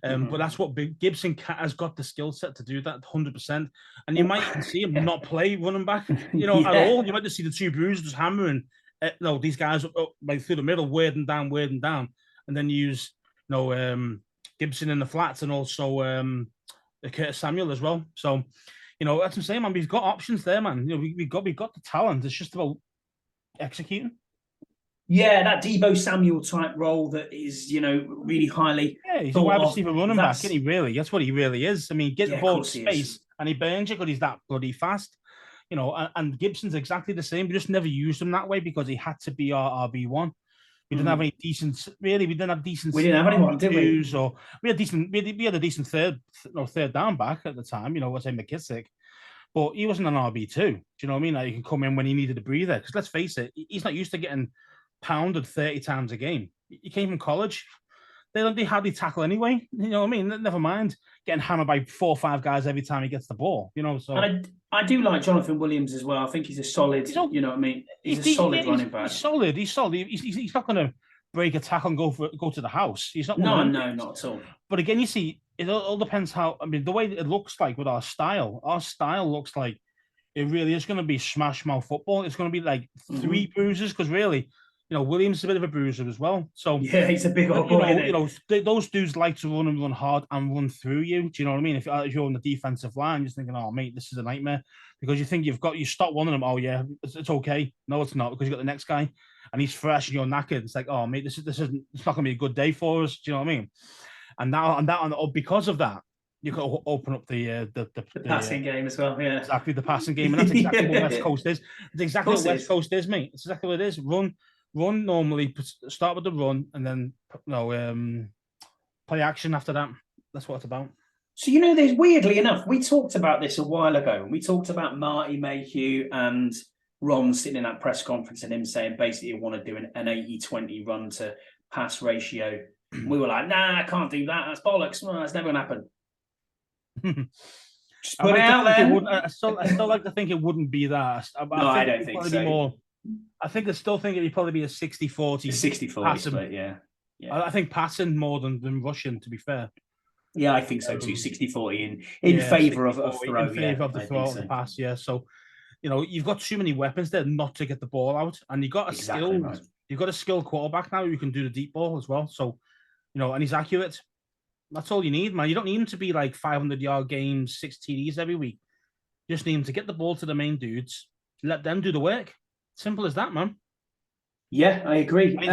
[SPEAKER 2] But that's what Gibson has got the skill set to do that 100%. And you might even see him not play running back, at all. You might just see the two bruisers just hammering. These guys like through the middle, wearing down, and then use Gibson in the flats and also Curtis Samuel as well. So that's what I'm saying, man. We've got options there, man. We've got the talent. It's just about executing.
[SPEAKER 1] Yeah, that Deebo Samuel type role that is, really highly.
[SPEAKER 2] Yeah, he's a wide receiver running back, isn't he? Really, that's what he really is. I mean, get the ball in space and he burns you because he's that bloody fast. And Gibson's exactly the same. We just never used him that way because he had to be our RB1. We didn't have any decent. Really, we didn't have decent.
[SPEAKER 1] We didn't have anyone, did we?
[SPEAKER 2] Or we had decent. We had a decent third down back at the time. Let's say McKissick. But he wasn't an RB2. Do you know what I mean? Like, you can come in when he needed a breather. Because let's face it, he's not used to getting pounded 30 times a game. He came from college. They hardly tackle anyway. You know what I mean? Never mind getting hammered by 4 or 5 guys every time he gets the ball. So
[SPEAKER 1] and I do like Jonathan Williams as well. I think he's a solid. You know what I mean? He's a solid running back.
[SPEAKER 2] He's solid. He's not going to break a tackle and go to the house. He's not.
[SPEAKER 1] No, not at all.
[SPEAKER 2] But again, you see, it all depends how. I mean, the way it looks like with our style. Our style looks like it really is going to be smash mouth football. It's going to be like 3 bruises because really. Williams is a bit of a bruiser as well. So
[SPEAKER 1] yeah, he's a big old boy.
[SPEAKER 2] Those dudes like to run hard and run through you. Do you know what I mean? If you're on the defensive line, you're just thinking, "Oh, mate, this is a nightmare," because you think you stop one of them. Oh yeah, it's okay. No, it's not, because you got the next guy, and he's fresh and you're knackered. It's like, oh mate, it's not going to be a good day for us. Do you know what I mean? And because of that, you got to open up the
[SPEAKER 1] passing game as well. Yeah,
[SPEAKER 2] exactly, the passing game, and that's exactly what West Coast is. It's exactly what West Coast is, mate. It's exactly what it is. Run normally, start with the run, and then play action after that. That's what it's about.
[SPEAKER 1] So, there's weirdly enough, we talked about this a while ago. We talked about Marty Mayhew and Ron sitting in that press conference and him saying basically you want to do an 80-20 run to pass ratio. We were like, nah, I can't do that. That's bollocks. Well, that's never going to happen. Just put it out there.
[SPEAKER 2] I still like to think it wouldn't be that.
[SPEAKER 1] I don't think so.
[SPEAKER 2] I still think it'd probably be a 60-40.
[SPEAKER 1] 60-40 split, yeah.
[SPEAKER 2] I think passing more than rushing, to be fair.
[SPEAKER 1] Yeah, I think so too. 60-40 in favour of throw.
[SPEAKER 2] In favour of the throw and the pass, yeah. So, you've got too many weapons there not to get the ball out. And you've got you've got a skilled quarterback now who can do the deep ball as well. So, and he's accurate. That's all you need, man. You don't need him to be like 500-yard games, 6 TDs every week. You just need him to get the ball to the main dudes, let them do the work. Simple as that, man.
[SPEAKER 1] Yeah, I agree.
[SPEAKER 2] He's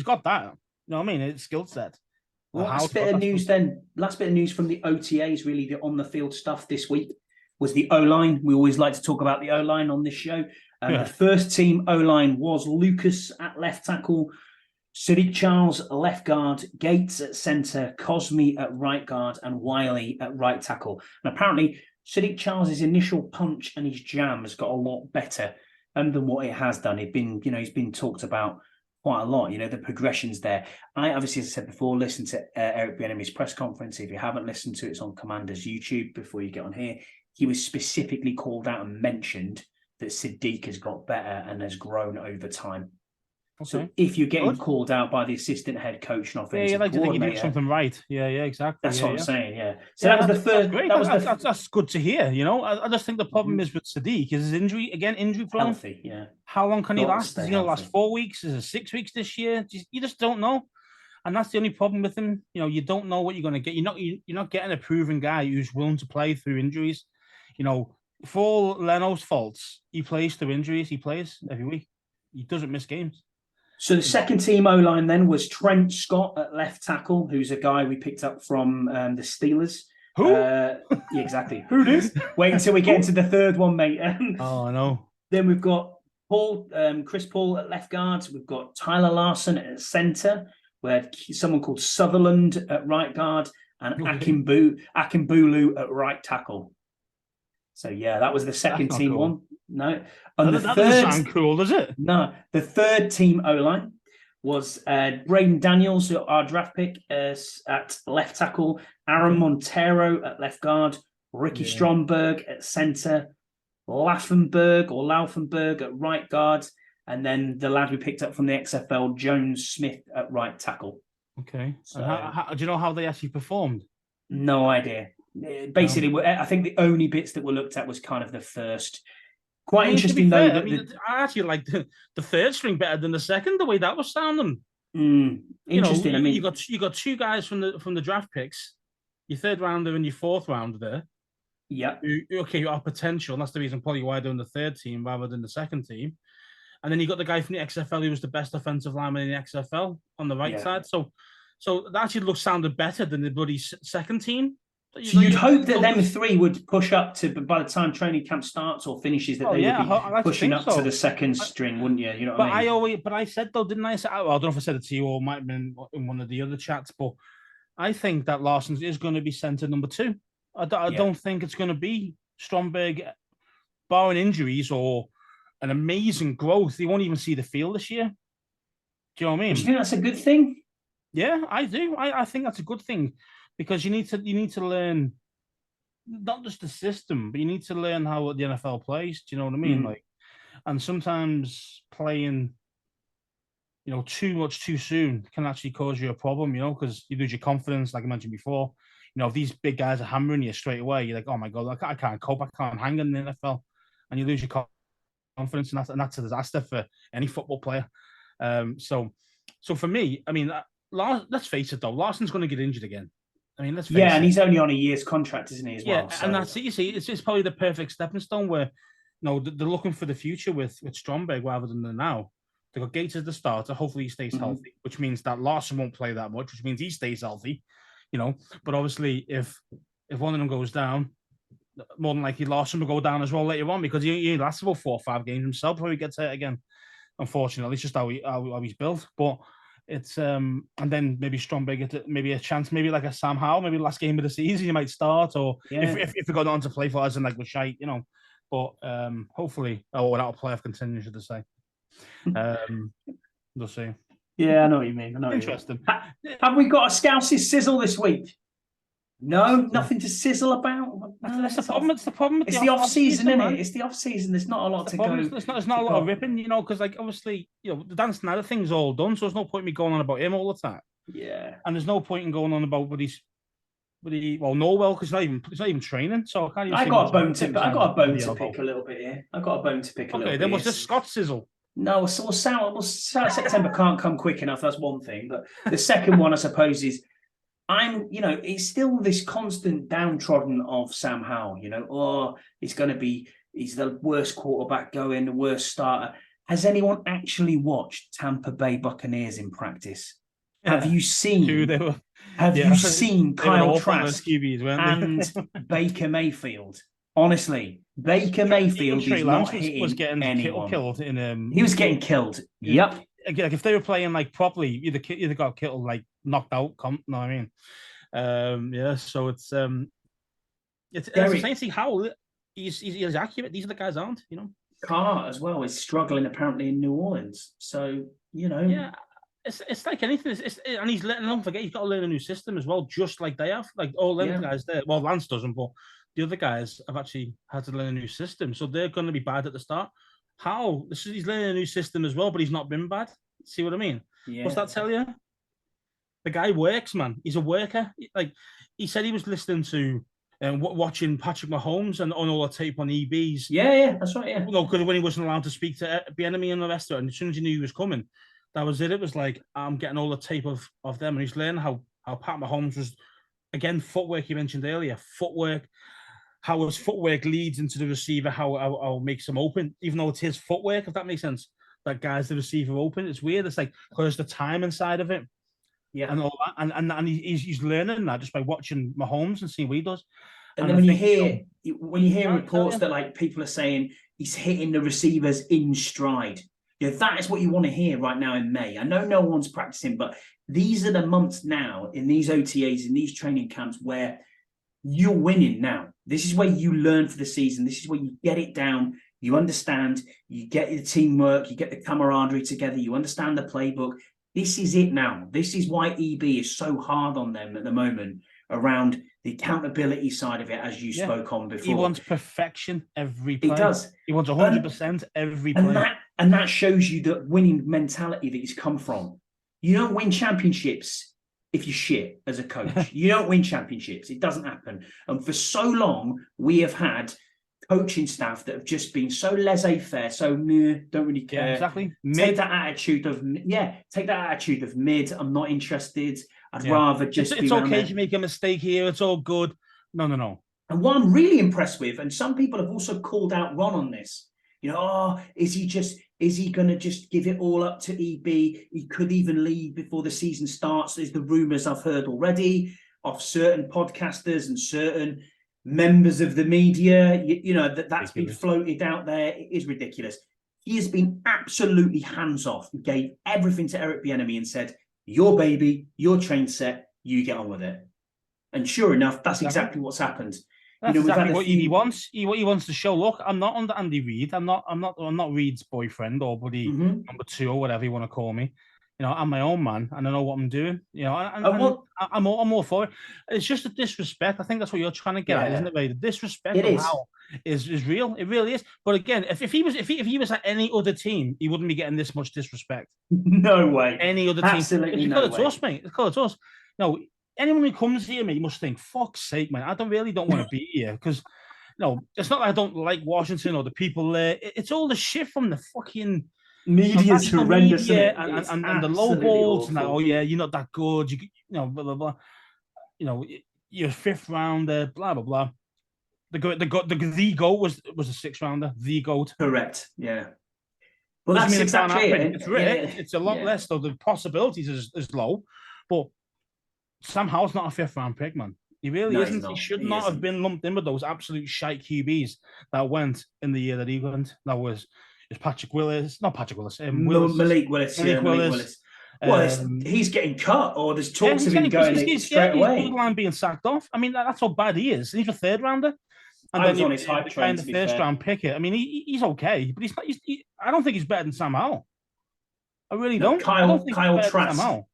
[SPEAKER 2] got that. You know what I mean? It's skill set.
[SPEAKER 1] Last bit of news from the OTAs, really, the on-the-field stuff this week was the O-line. We always like to talk about the O-line on this show. The first team O-line was Lucas at left tackle, Sadiq Charles, left guard, Gates at centre, Cosme at right guard, and Wiley at right tackle. And apparently, Sadiq Charles' initial punch and his jam has got a lot better than what it has done. He's been talked about quite a lot. The progressions there. I obviously, as I said before, listen to Eric Bieniemy's press conference. If you haven't listened to it, it's on Commander's YouTube before you get on here. He was specifically called out and mentioned that Sadiq has got better and has grown over time. Okay. So if you're getting called out by the assistant head coach and offensive
[SPEAKER 2] like to think
[SPEAKER 1] coordinator,
[SPEAKER 2] you're doing something right. Yeah, exactly.
[SPEAKER 1] That's what I'm saying. Yeah. So that was the third.
[SPEAKER 2] That's good to hear. I just think the problem is with Sadiq is his injury prone.
[SPEAKER 1] Healthy. Yeah.
[SPEAKER 2] How long can he last? Is he going to last 4 weeks? Is it 6 weeks this year? You just don't know. And that's the only problem with him. You don't know what you're going to get. You're not getting a proven guy who's willing to play through injuries. For all Leno's faults, he plays through injuries. He plays every week. He doesn't miss games.
[SPEAKER 1] So the second team O-line then was Trent Scott at left tackle, who's a guy we picked up from the Steelers.
[SPEAKER 2] Who?
[SPEAKER 1] Yeah, exactly. Who it is? Wait until we get into the third one, mate.
[SPEAKER 2] Oh, no.
[SPEAKER 1] Then we've got Chris Paul at left guard. We've got Tyler Larson at centre. We had someone called Sutherland at right guard and Akimbulu at right tackle. So, yeah, that was the second team
[SPEAKER 2] cool.
[SPEAKER 1] one. No. And
[SPEAKER 2] that doesn't sound cool, does it?
[SPEAKER 1] No. The third team O-line was Braden Daniels, our draft pick, at left tackle, Aaron Montero at left guard, Ricky Stromberg at centre, Laufenberg at right guard, and then the lad we picked up from the XFL, Jones Smith at right tackle.
[SPEAKER 2] Okay. So, and do you know how they actually performed?
[SPEAKER 1] No idea. Basically, I think the only bits that were looked at was kind of the first. Quite interesting, though.
[SPEAKER 2] I actually like the third string better than the second, the way that was sounding.
[SPEAKER 1] Interesting.
[SPEAKER 2] You got two guys from the draft picks, your third rounder and your fourth rounder there.
[SPEAKER 1] Yeah.
[SPEAKER 2] You are potential. And that's the reason probably why they're in the third team rather than the second team. And then you got the guy from the XFL who was the best offensive lineman in the XFL on the right side. So that actually sounded better than the bloody second team.
[SPEAKER 1] So you'd hope that them three would push up to, by the time training camp starts or finishes, that they would be pushing up to the second string, wouldn't you? You know what I mean?
[SPEAKER 2] But I said though, didn't I? I don't know if I said it to you or might have been in one of the other chats, but I think that Larson is going to be centre number 2. I don't think it's going to be Stromberg, barring injuries or an amazing growth. He won't even see the field this year. Do you know what I mean?
[SPEAKER 1] Do you think that's a good thing?
[SPEAKER 2] Yeah, I do. I think that's a good thing. Because you need to learn not just the system, but you need to learn how the NFL plays. Do you know what I mean? Like, and sometimes playing, too much too soon can actually cause you a problem. Because you lose your confidence, like I mentioned before. If these big guys are hammering you straight away, you're like, oh my god, I can't cope, I can't hang in the NFL, and you lose your confidence, and that's a disaster for any football player. So for me, I mean, let's face it though, Larson's going to get injured again. I mean, let's face it.
[SPEAKER 1] And he's only on a year's contract, isn't he, as well?
[SPEAKER 2] And that's it. You see, it's probably the perfect stepping stone where, they're looking for the future with Stromberg rather than the now. They've got Gates as the starter. Hopefully he stays healthy, which means that Larson won't play that much, which means he stays healthy, But obviously, if one of them goes down, more than likely Larson will go down as well later on because he lasts about 4 or 5 games himself before he gets hurt again. Unfortunately, it's just how he's built. But it's and then maybe Stromberg get maybe a chance, maybe like a Sam Howell, maybe last game of the season he might start, or if we got on to play for us and like with shite, But hopefully, that'll playoff continue, should I say? We'll see.
[SPEAKER 1] Yeah, I know what you mean.
[SPEAKER 2] Interesting.
[SPEAKER 1] Have we got a Scousey's sizzle this week? No, nothing to sizzle about. No,
[SPEAKER 2] that's the problem. It's the problem.
[SPEAKER 1] It's the off season, isn't it? It's the off season. There's not a lot to go.
[SPEAKER 2] There's not a lot of ripping, because like obviously, the Dan Snyder thing's all done, so there's no point in me going on about him all the time.
[SPEAKER 1] Yeah. And
[SPEAKER 2] there's no point in going on about what he's, Norwell, because it's not even training. So I can't even.
[SPEAKER 1] I got a bone to pick a little bit here.
[SPEAKER 2] Okay, then was this Scott sizzle?
[SPEAKER 1] No, September can't come quick enough. That's one thing. But the second one, I suppose, is it's still this constant downtrodden of Sam Howell. He's the worst quarterback going, the worst starter. Has anyone actually watched Tampa Bay Buccaneers in practice? Yeah. Have you seen? You seen Kyle Trask and Baker Mayfield? Honestly, Baker Mayfield is not hitting anyone.
[SPEAKER 2] Killed in
[SPEAKER 1] he was getting killed. Yep.
[SPEAKER 2] again, like if they were playing like properly, either got killed, like knocked out. You know what I mean? Yeah. So it's insane to see how he's accurate. These are the guys aren't, you know.
[SPEAKER 1] Carr as well is struggling apparently in New Orleans. So, you know.
[SPEAKER 2] Yeah. It's like anything. And he's letting them forget he's got to learn a new system as well, just like they have. Like all them guys there. Well, Lance doesn't, but the other guys have actually had to learn a new system. So they're going to be bad at the start. How? He's learning a new system as well, but he's not been bad. See what I mean?
[SPEAKER 1] Yeah.
[SPEAKER 2] What's that tell you? The guy works, man. He's a worker. Like he said, he was listening to and watching Patrick Mahomes and on all the tape on EBs.
[SPEAKER 1] Yeah, that's right. Yeah.
[SPEAKER 2] No, because when he wasn't allowed to speak to the enemy and the rest of it, and as soon as he knew he was coming, that was it. It was like I'm getting all the tape of them, and he's learning how Pat Mahomes was, again, footwork you mentioned earlier, footwork, how his footwork leads into the receiver, how makes him open, even though it's his footwork, if that makes sense. That guy's the receiver open. It's weird. It's like because the timing side of it,
[SPEAKER 1] yeah,
[SPEAKER 2] and all that, and he's learning that just by watching Mahomes and seeing what he does.
[SPEAKER 1] And then when you hear reports that like people are saying he's hitting the receivers in stride. Yeah, that is what you want to hear right now in May. I know no one's practicing, but these are the months now in these OTAs, in these training camps where you're winning now. This is where you learn for the season. This is where you get it down. You understand, you get the teamwork, you get the camaraderie together, you understand the playbook. This is it now. This is why EB is so hard on them at the moment around the accountability side of it, as you spoke on before.
[SPEAKER 2] He wants perfection every play.
[SPEAKER 1] He does.
[SPEAKER 2] He wants 100% every play.
[SPEAKER 1] And that shows you the winning mentality that he's come from. You don't win championships if you're shit as a coach. You don't win championships. It doesn't happen. And for so long, we have had coaching staff that have just been so laissez-faire, so don't really care.
[SPEAKER 2] Yeah, exactly.
[SPEAKER 1] Take that attitude of mid. I'm not interested. I'd rather just.
[SPEAKER 2] It's okay if you make a mistake here. It's all good. No.
[SPEAKER 1] And what I'm really impressed with, and some people have also called out Ron on this. You know, is he going to just give it all up to EB? He could even leave before the season starts. There's the rumours I've heard already of certain podcasters and certain members of the media. You know, that's been floated out there. It is ridiculous. He has been absolutely hands-off and gave everything to Eric Bieniemy and said, your baby, your train set, you get on with it. And sure enough, that's exactly what's happened.
[SPEAKER 2] That's exactly what he wants. He wants to show. Look, I'm not under Andy Reid. I'm not Reid's boyfriend or buddy number 2 or whatever you want to call me. You know, I'm my own man, and I know what I'm doing. You know, I'm all for it. It's just a disrespect. I think that's what you're trying to get at, isn't it, Ray? The disrespect is real. It really is. But again, if he was at any other team, he wouldn't be getting this much disrespect.
[SPEAKER 1] No way.
[SPEAKER 2] Any other team?
[SPEAKER 1] Absolutely no way. It's
[SPEAKER 2] us, mate. It's us. No. Anyone who comes here, mate, you must think, fuck's sake, man, I don't want to be here because, it's not that I don't like Washington or the people there. It's all the shit from the fucking
[SPEAKER 1] media's horrendous,
[SPEAKER 2] and the low balls. And you're not that good. You blah blah blah. You're 5th rounder. Blah blah blah. The GOAT was a 6th rounder. The GOAT.
[SPEAKER 1] Correct. Yeah. Well, that's exactly it.
[SPEAKER 2] It's a lot less, though. The possibilities is low, but. Sam Howell's not a 5th round pick, man. He really isn't. He should not have been lumped in with those absolute shite QBs that went in the year that he went. That was Patrick Willis, not Patrick Willis.
[SPEAKER 1] Malik Willis. Malik Willis. Well, he's getting cut, or there's talks of him going straight away.
[SPEAKER 2] He's line being sacked off. I mean, that's how bad he is. He's a 3rd rounder. And
[SPEAKER 1] I was on his hype train.
[SPEAKER 2] The 1st round pick it. I mean, he's okay, but he's not. I don't think he's better than Sam Howell. I really don't.
[SPEAKER 1] Kyle Trask. Come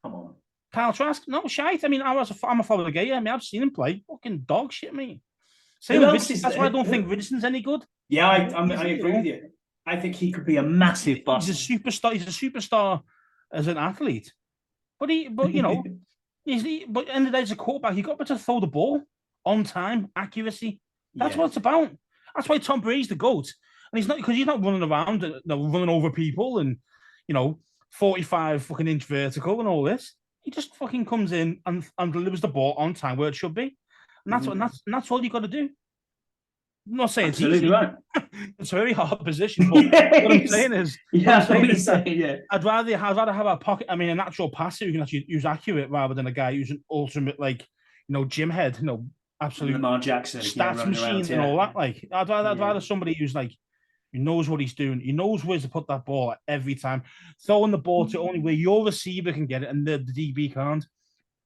[SPEAKER 1] on.
[SPEAKER 2] Kyle Trask, no shite. I mean, I'm a follower of the game. I mean, I've seen him play. Fucking dog shit, mate. That's why I don't think Richardson's any good.
[SPEAKER 1] Yeah, I agree with you. I think he could be a massive bust.
[SPEAKER 2] He's a superstar as an athlete. But but at the end of the day, as a quarterback, you got to throw the ball on time, accuracy. That's what it's about. That's why Tom Brady's the GOAT. And he's not running around, running over people and 45 fucking inch vertical and all this. He just fucking comes in and delivers the ball on time where it should be, and that's all you got to do. I'm not saying it's easy. Right. It's a very hard position. But what I'm saying is, I'd rather have a pocket. I mean, an actual passer who can actually use accurate rather than a guy who's an ultimate gym head. Absolute
[SPEAKER 1] Lamar Jackson
[SPEAKER 2] stats machine and all that. I'd rather somebody who's He knows what he's doing. He knows where to put that ball every time. Throwing the ball to only where your receiver can get it and the DB can't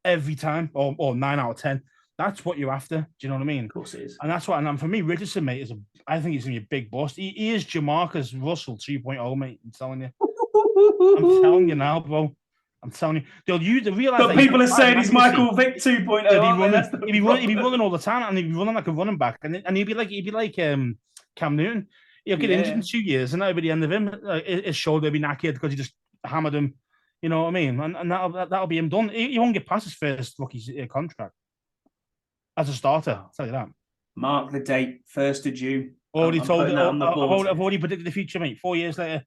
[SPEAKER 2] every time, or 9 out of 10. That's what you're after. Do you know what I mean?
[SPEAKER 1] Of course it is.
[SPEAKER 2] And that's what, and for me, Richardson, mate, I think he's going to be a big bust. He is Jamarcus Russell 2.0, mate. I'm telling you. I'm telling you now, bro. I'm telling you. They realize
[SPEAKER 1] but people are saying he's Michael Vick 2.0.
[SPEAKER 2] He'd be running all the time, and he'd be running like a running back, and he'd be like Cam Newton. He'll get injured in 2 years, and that'll be the end of him. His shoulder will be knackered because he just hammered him. You know what I mean? And that'll be him done. He won't get past his first rookie contract as a starter. I'll tell you that.
[SPEAKER 1] Mark the date, 1st of June.
[SPEAKER 2] I've already predicted the future, mate. 4 years later,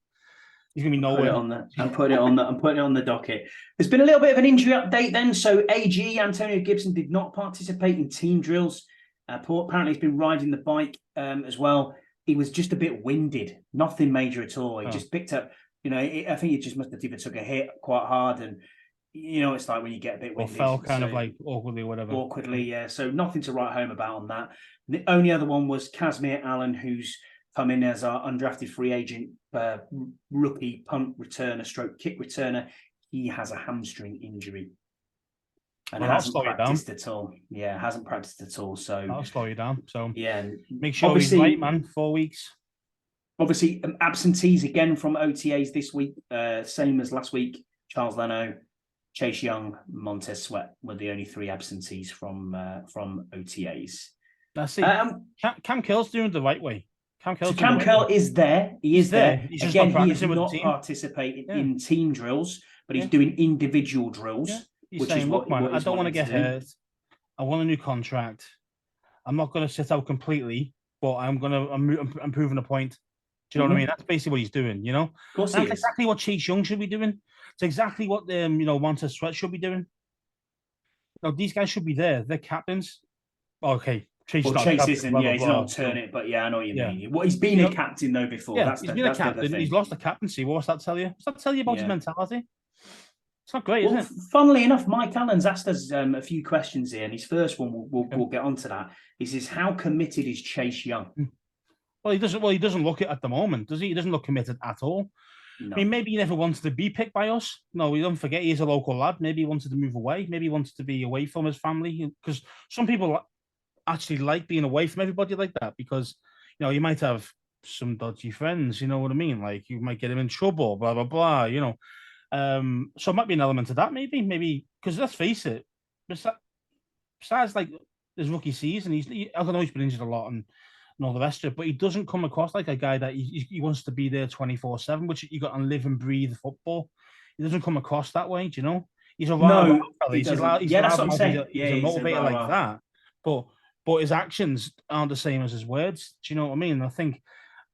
[SPEAKER 2] he's going to be nowhere.
[SPEAKER 1] I'm putting it on the docket. There's been a little bit of an injury update then. So AG, Antonio Gibson, did not participate in team drills. Apparently he's been riding the bike as well. He was just a bit winded. Nothing major at all. He just picked up, I think he just must have either took a hit quite hard, and it's like when you get a bit winded.
[SPEAKER 2] Or fell kind of like awkwardly or whatever.
[SPEAKER 1] Awkwardly, yeah. So nothing to write home about on that. The only other one was Kazmir Allen, who's come in as our undrafted free agent, rookie punt returner, stroke kick returner. He has a hamstring injury. And hasn't practiced at all. Yeah, hasn't practiced at all. So
[SPEAKER 2] that'll slow you down. So
[SPEAKER 1] yeah,
[SPEAKER 2] make sure he's right, man. 4 weeks.
[SPEAKER 1] Obviously, absentees again from OTAs this week. Same as last week. Charles Leno, Chase Young, Montez Sweat were the only 3 absentees from OTAs.
[SPEAKER 2] That's it. Cam Curl's doing it the right way. Cam
[SPEAKER 1] Curl is there. He is there.
[SPEAKER 2] He's
[SPEAKER 1] again,
[SPEAKER 2] he
[SPEAKER 1] is not participating in team drills, but he's doing individual drills.
[SPEAKER 2] Yeah. He's saying, look, man, I don't want to get hurt. I want a new contract. I'm not going to sit out completely, but I'm proving a point. Do you know what I mean? That's basically what he's doing, Of
[SPEAKER 1] course
[SPEAKER 2] that's exactly what Chase Young should be doing. It's exactly what Montez Sweat should be doing. These guys should be there. They're captains. Okay.
[SPEAKER 1] Chase isn't, he's an alternate, but I know what you mean. Well, he's been a captain though before.
[SPEAKER 2] Yeah, he's been a captain. He's lost the captaincy. What's that tell you? What's that tell you about his mentality? It's not great, is it?
[SPEAKER 1] Funnily enough, Mike Allen's asked us a few questions here, and his first one we'll get onto that. He says, "How committed is Chase Young?"
[SPEAKER 2] Well, he doesn't look it at the moment, does he? He doesn't look committed at all. No. I mean, maybe he never wanted to be picked by us. No, we don't forget he's a local lad. Maybe he wanted to move away. Maybe he wanted to be away from his family, because some people actually like being away from everybody like that, because you might have some dodgy friends. You know what I mean? Like you might get him in trouble. Blah blah blah. So it might be an element of that, maybe because let's face it, besides like his rookie season, I know he's been injured a lot and all the rest of it, but he doesn't come across like a guy that he wants to be there 24/7, which you got to live and breathe football. He doesn't come across that way, do you know? He's a
[SPEAKER 1] fella.
[SPEAKER 2] He's
[SPEAKER 1] that's what I'm saying.
[SPEAKER 2] He's a motivator like that, but his actions aren't the same as his words. Do you know what I mean? I think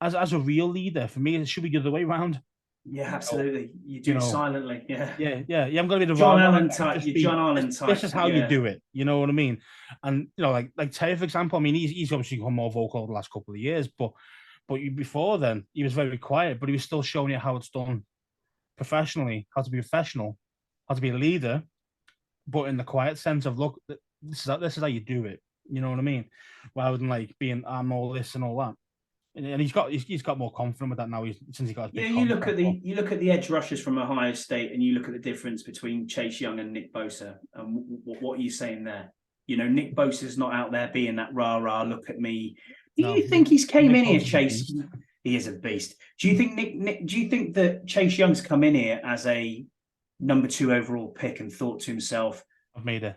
[SPEAKER 2] as a real leader, for me, it should be the other way around.
[SPEAKER 1] Yeah, absolutely. You do it silently. Yeah.
[SPEAKER 2] I'm going to be the
[SPEAKER 1] John Allen type. John Allen type.
[SPEAKER 2] This is how you do it. You know what I mean? And like Terry, for example. I mean, he's obviously become more vocal over the last couple of years, but before then he was very quiet, but he was still showing you how it's done professionally, how to be professional, how to be a leader, but in the quiet sense of look, this is how you do it. You know what I mean? Rather than like being I'm all this and all that. And he's got more confidence with that now. Since he got his big contract.
[SPEAKER 1] You look at the edge rushers from Ohio State, and you look at the difference between Chase Young and Nick Bosa. And what are you saying there? Nick Bosa's not out there being that rah rah. Look at me. Do you think he's came in here, Chase? He is a beast. Do you think Nick? Do you think that Chase Young's come in here as a number 2 overall pick and thought to himself, "I've made it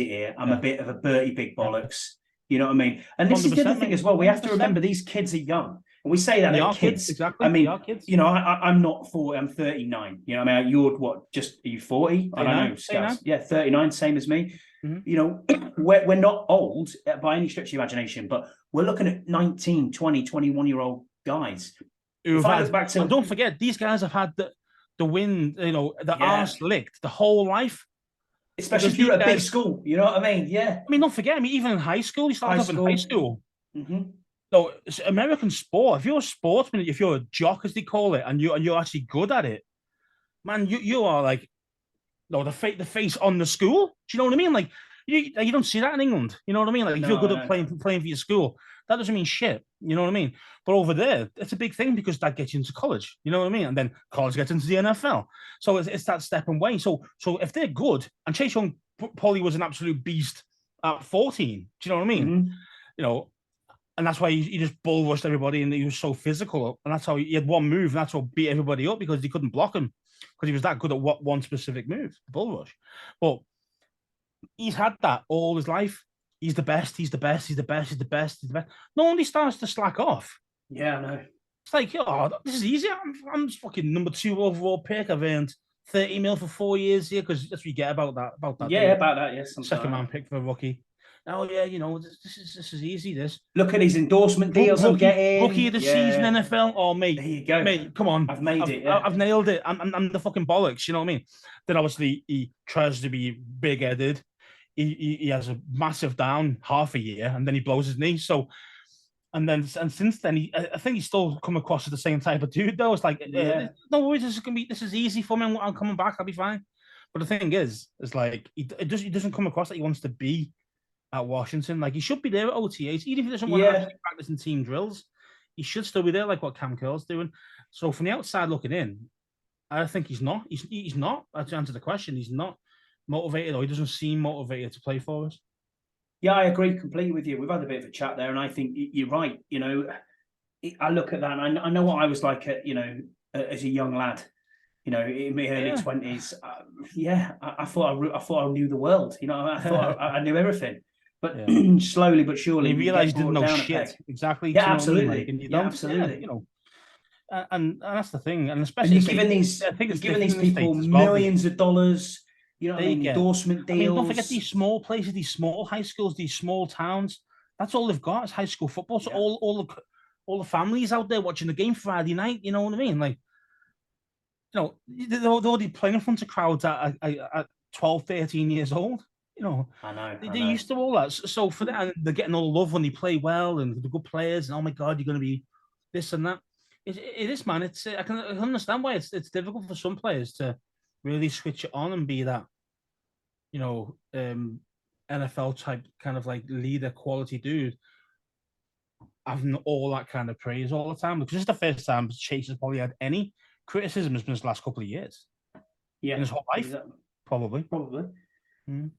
[SPEAKER 1] here. I'm a bit of a Bertie Big Bollocks." You know what I mean? And this is the other thing as well. We have to remember these kids are young. And we say that they're kids.
[SPEAKER 2] Exactly.
[SPEAKER 1] I mean,
[SPEAKER 2] kids.
[SPEAKER 1] I'm not 40, I'm 39. You know what I mean? You're what, are you 40? I don't know. Scouts. Yeah, 39, same as me. Mm-hmm. We're not old by any stretch of the imagination, but we're looking at 19, 20, 21-year-old guys.
[SPEAKER 2] And don't forget, these guys have had the wind, arse licked the whole life.
[SPEAKER 1] Especially if you're at a big school, you know what I mean? Yeah.
[SPEAKER 2] I mean, don't forget, even in high school, you started off in high school.
[SPEAKER 1] Mm-hmm.
[SPEAKER 2] So it's American sport. If you're a sportsman, if you're a jock, as they call it, and you're actually good at it, man, you are like, the face on the school. Do you know what I mean? Like You don't see that in England. You know what I mean? Like, if you're good at playing for your school, that doesn't mean shit. You know what I mean? But over there, it's a big thing because that gets you into college. You know what I mean? And then college gets into the NFL. So it's that step away. So if they're good, and Chase Young probably was an absolute beast at 14. Do you know what I mean?
[SPEAKER 1] Mm-hmm.
[SPEAKER 2] You know, and that's why he just bull rushed everybody, and he was so physical. And that's how he had one move, and that's what beat everybody up, because he couldn't block him because he was that good at one specific move, bull rush. But he's had that all his life. He's the best. He's the best. He's the best. He's the best. He's the best. No one starts to slack off.
[SPEAKER 1] Yeah, I know.
[SPEAKER 2] It's like, oh, this is easy. I'm fucking number 2 overall pick. I've earned 30 mil for 4 years here, because that's what you get about that.
[SPEAKER 1] Yeah, about that. Yes,
[SPEAKER 2] second round pick for a rookie. Oh yeah, you know, this is easy. This,
[SPEAKER 1] look at these endorsement deals I'm getting.
[SPEAKER 2] Rookie of the season NFL. Oh mate,
[SPEAKER 1] there you go.
[SPEAKER 2] Mate, come on,
[SPEAKER 1] I've made it. Yeah.
[SPEAKER 2] I've nailed it. I'm the fucking bollocks. You know what I mean? Then obviously he tries to be big headed. He has a massive down half a year, and then he blows his knee. So, and since then, I think he's still come across as the same type of dude though. It's like, no worries, this is easy for me. I'm coming back. I'll be fine. But the thing is like he doesn't come across like he wants to be at Washington. Like, he should be there at OTAs, even if he doesn't want to actually practice in team drills. He should still be there, like what Cam Curl's doing. So from the outside looking in, I think he's not. He's not. To answer the question, he's not motivated, or he doesn't seem motivated to play for us.
[SPEAKER 1] Yeah, I agree completely with you. We've had a bit of a chat there, and I think you're right. You know, I look at that, and I know what I was like at, as a young lad. You know, in my early 20s. I thought I knew the world. You know, I thought I knew everything. But slowly but surely,
[SPEAKER 2] you realize you didn't know shit. Exactly.
[SPEAKER 1] Yeah, absolutely.
[SPEAKER 2] Like, and you don't,
[SPEAKER 1] absolutely.
[SPEAKER 2] You know, and that's the thing. And especially,
[SPEAKER 1] you're giving these people millions of dollars. You know, endorsement deals. I mean,
[SPEAKER 2] don't forget these small places, these small high schools, these small towns. That's all they've got is high school football. So all the families out there watching the game Friday night. You know what I mean? Like, you know, they're already playing in front of crowds at 12, 13 years old. You know,
[SPEAKER 1] I know.
[SPEAKER 2] They're used to all that. So for that, and they're getting all the love when they play well, and the good players, and oh my God, you're going to be this and that. It is, man. I can understand why it's difficult for some players to really switch it on and be that, you know, NFL type kind of like leader quality dude, having all that kind of praise all the time. Because this is the first time Chase has probably had any criticism in his last couple of years.
[SPEAKER 1] Yeah,
[SPEAKER 2] in his whole life, probably. Mm.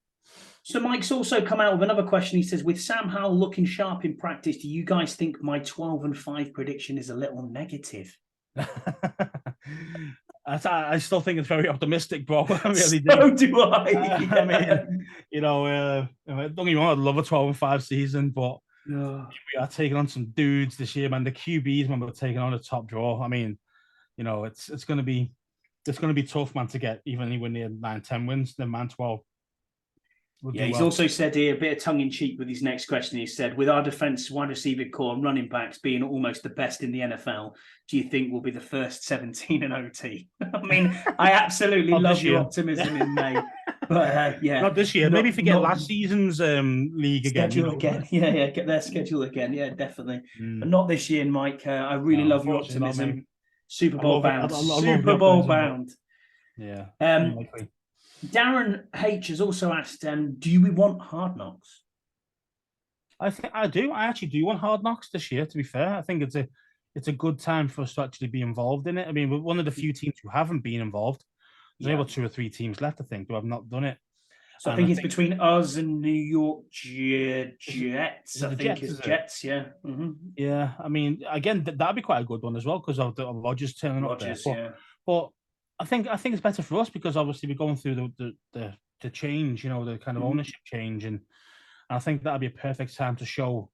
[SPEAKER 1] So Mike's also come out with another question. He says, with Sam Howell looking sharp in practice, do you guys think my 12-5 prediction is a little negative?
[SPEAKER 2] I still think it's very optimistic, bro. I really do.
[SPEAKER 1] So do I.
[SPEAKER 2] I mean, you know, don't get me wrong, I love a 12-5 season, but we are taking on some dudes this year, man. The QBs, man, we're taking on a top draw. I mean, you know, it's going to be tough, man, to get even anywhere near 9-10 wins. Then man, 12.
[SPEAKER 1] He's also said here, a bit of tongue-in-cheek with his next question. He said, with our defense, wide receiver core and running backs being almost the best in the NFL, do you think we'll be the first 17 in OT? I mean, I absolutely love your optimism in May. But
[SPEAKER 2] not this year. Maybe forget last season's league again.
[SPEAKER 1] Schedule again. Yeah, get their schedule again. Yeah, definitely. But not this year, Mike. I really love your optimism. Super Bowl bound. Super Bowl bound.
[SPEAKER 2] Yeah.
[SPEAKER 1] Darren H has also asked, do we want Hard Knocks?
[SPEAKER 2] I think I do. I actually do want Hard Knocks this year, to be fair. I think it's a good time for us to actually be involved in it. I mean, we're one of the few teams who haven't been involved. There's only about 2 or 3 teams left, I think, who have not done it.
[SPEAKER 1] So I think it's between us and New York Jets. I think it's Jets, yeah. Mm-hmm.
[SPEAKER 2] Yeah, I mean, again, that'd be quite a good one as well, because of Rodgers turning up there. But I think it's better for us, because obviously we're going through the change, you know, the kind of ownership change, and I think that'd be a perfect time to show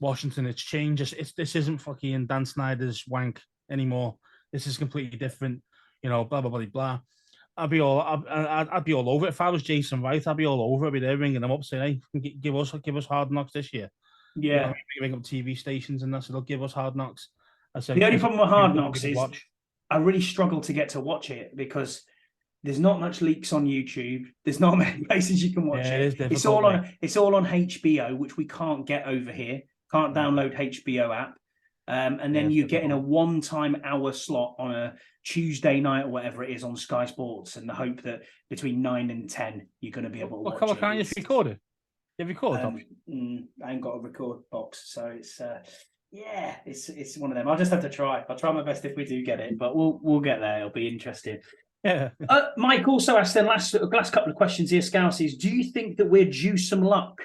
[SPEAKER 2] Washington it's changed. This isn't fucking Dan Snyder's wank anymore. This is completely different, you know. Blah blah blah blah. I'd be all over it. If I was Jason Wright, I'd be all over it. I'd be there ringing them up saying, "Hey, give us Hard Knocks this year."
[SPEAKER 1] Yeah,
[SPEAKER 2] you know, ring up TV stations and that, so they'll give us Hard Knocks. I said,
[SPEAKER 1] the only problem with Hard Knocks is I really struggle to get to watch it, because there's not much leaks on YouTube. There's not many places you can watch it. It's all on HBO, which we can't get over here. Can't download HBO app. And then you're getting a one-time hour slot on a Tuesday night or whatever it is on Sky Sports, and the hope that between 9 and 10 you're going to be able to watch it.
[SPEAKER 2] Can't you just record it? You record it?
[SPEAKER 1] I ain't got a record box, so it's it's one of them. I'll just have to try. I'll try my best if we do get it, but we'll get there. It'll be interesting.
[SPEAKER 2] Yeah.
[SPEAKER 1] Mike also asked then last couple of questions here, Scouse, is do you think that we're due some luck?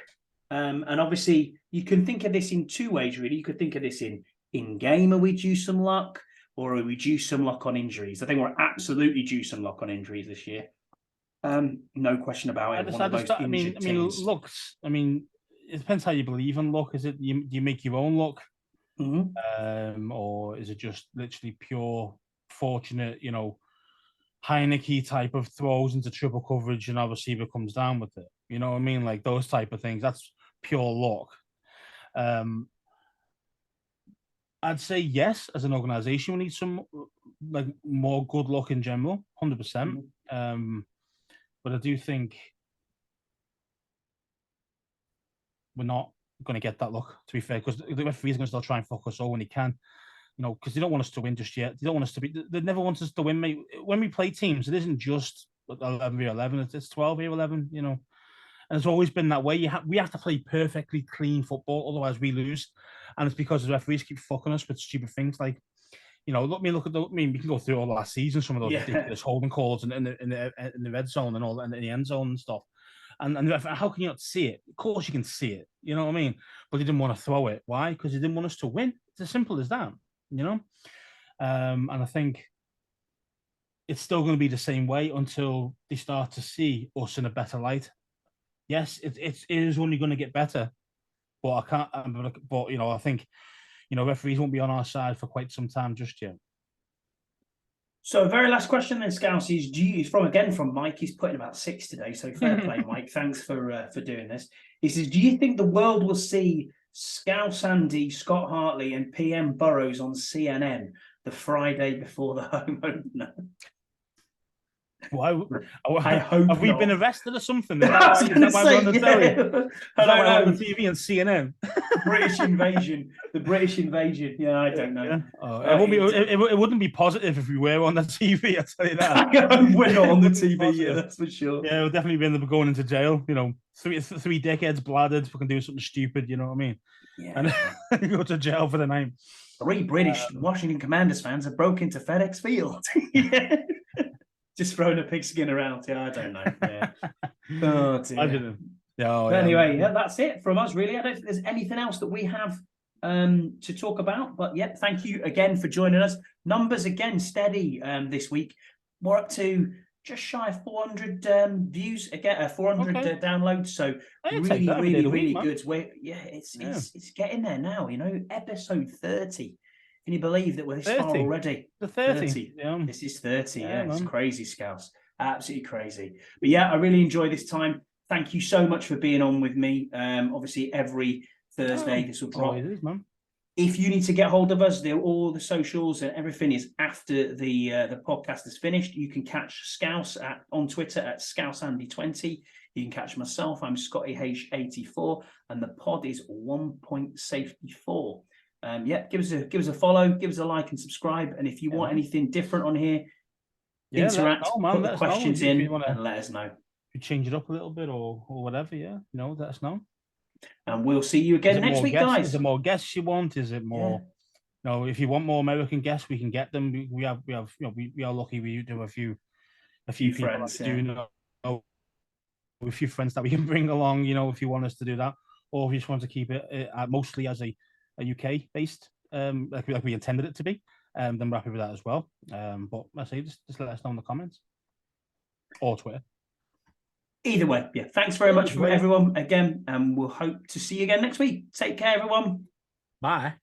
[SPEAKER 1] And obviously you can think of this in two ways, really. You could think of this in game, are we due some luck, or are we due some luck on injuries? I think we're absolutely due some luck on injuries this year. No question about it.
[SPEAKER 2] Looks. I mean, it depends how you believe in luck. Is it you make your own luck, or is it just literally pure fortunate? Heineke type of throws into triple coverage and our receiver comes down with it. You know what I mean? Like those type of things. That's pure luck. I'd say yes, as an organization, we need some more good luck in general, 100%. But I do think we're not going to get that luck, to be fair, because the referee's going to still try and fuck us all when he can, because they don't want us to win just yet. They don't want us to be. They never want us to win, mate. When we play teams, it isn't just 11v11. It's 12v11. And it's always been that way. We have to play perfectly clean football, otherwise we lose. And it's because the referees keep fucking us with stupid things like, we can go through all the last season, some of those ridiculous holding calls in the red zone and all, and in the end zone and stuff. And how can you not see it? Of course you can see it. You know what I mean? But they didn't want to throw it. Why? Because they didn't want us to win. It's as simple as that. And I think it's still going to be the same way until they start to see us in a better light. Yes, it is only going to get better, but I can't. But I think referees won't be on our side for quite some time just yet.
[SPEAKER 1] So, very last question then, Scouse, is from Mike. He's putting about 6 today, so fair play, Mike. Thanks for doing this. He says, do you think the world will see Scouse Andy, Scott Hartley, and PM Burrows on CNN the Friday before the home opener?
[SPEAKER 2] Why?
[SPEAKER 1] I hope
[SPEAKER 2] have we
[SPEAKER 1] not.
[SPEAKER 2] been arrested or something? Is that why we're on the telly? Is that why we're on the TV and CNN?
[SPEAKER 1] The British invasion. Yeah, I don't know.
[SPEAKER 2] Yeah. It wouldn't be positive if we were on the TV. I tell you that.
[SPEAKER 1] We're not on the TV. Yeah, that's for sure.
[SPEAKER 2] Yeah, we'll definitely be going into jail. 3 dickheads bladdered fucking doing something stupid. You know what I mean? Yeah. And go to jail for the night.
[SPEAKER 1] 3 British Washington Commanders fans have broke into FedEx Field. Just throwing a pigskin around. Yeah, I don't know. Yeah. Oh, dear. Anyway, that's it from us, really. I don't think there's anything else that we have to talk about. But yeah, thank you again for joining us. Numbers again steady this week. We're up to just shy of 400 views again, 400 downloads. So really good. It's getting there now. Episode 30. Can you believe that we're this far already?
[SPEAKER 2] The 30. Yeah.
[SPEAKER 1] This is 30. Yeah, it's crazy, Scouts. Absolutely crazy. But yeah, I really enjoy this time. Thank you so much for being on with me. Obviously, every Thursday this will drop.
[SPEAKER 2] It is, man.
[SPEAKER 1] If you need to get hold of us, all the socials and everything is after the podcast is finished. You can catch Scouse on Twitter at ScouseAndy20. You can catch myself. I'm ScottyH84, and the pod is 1.safety4. Give us a follow, give us a like and subscribe. And if you want anything different on here, interact, put the questions in and let us know.
[SPEAKER 2] You change it up a little bit or whatever, let us know.
[SPEAKER 1] And we'll see you again next week, guys.
[SPEAKER 2] Is there more guests you want? Is it more? If you want more American guests, we can get them. We are lucky. We do a few
[SPEAKER 1] friends.
[SPEAKER 2] A few friends that we can bring along. If you want us to do that, or if you just want to keep it mostly as a UK based, like we intended it to be, then we're happy with that as well. But I say just let us know in the comments or Twitter.
[SPEAKER 1] Either way, yeah. Thanks very much for everyone again, and we'll hope to see you again next week. Take care, everyone.
[SPEAKER 3] Bye.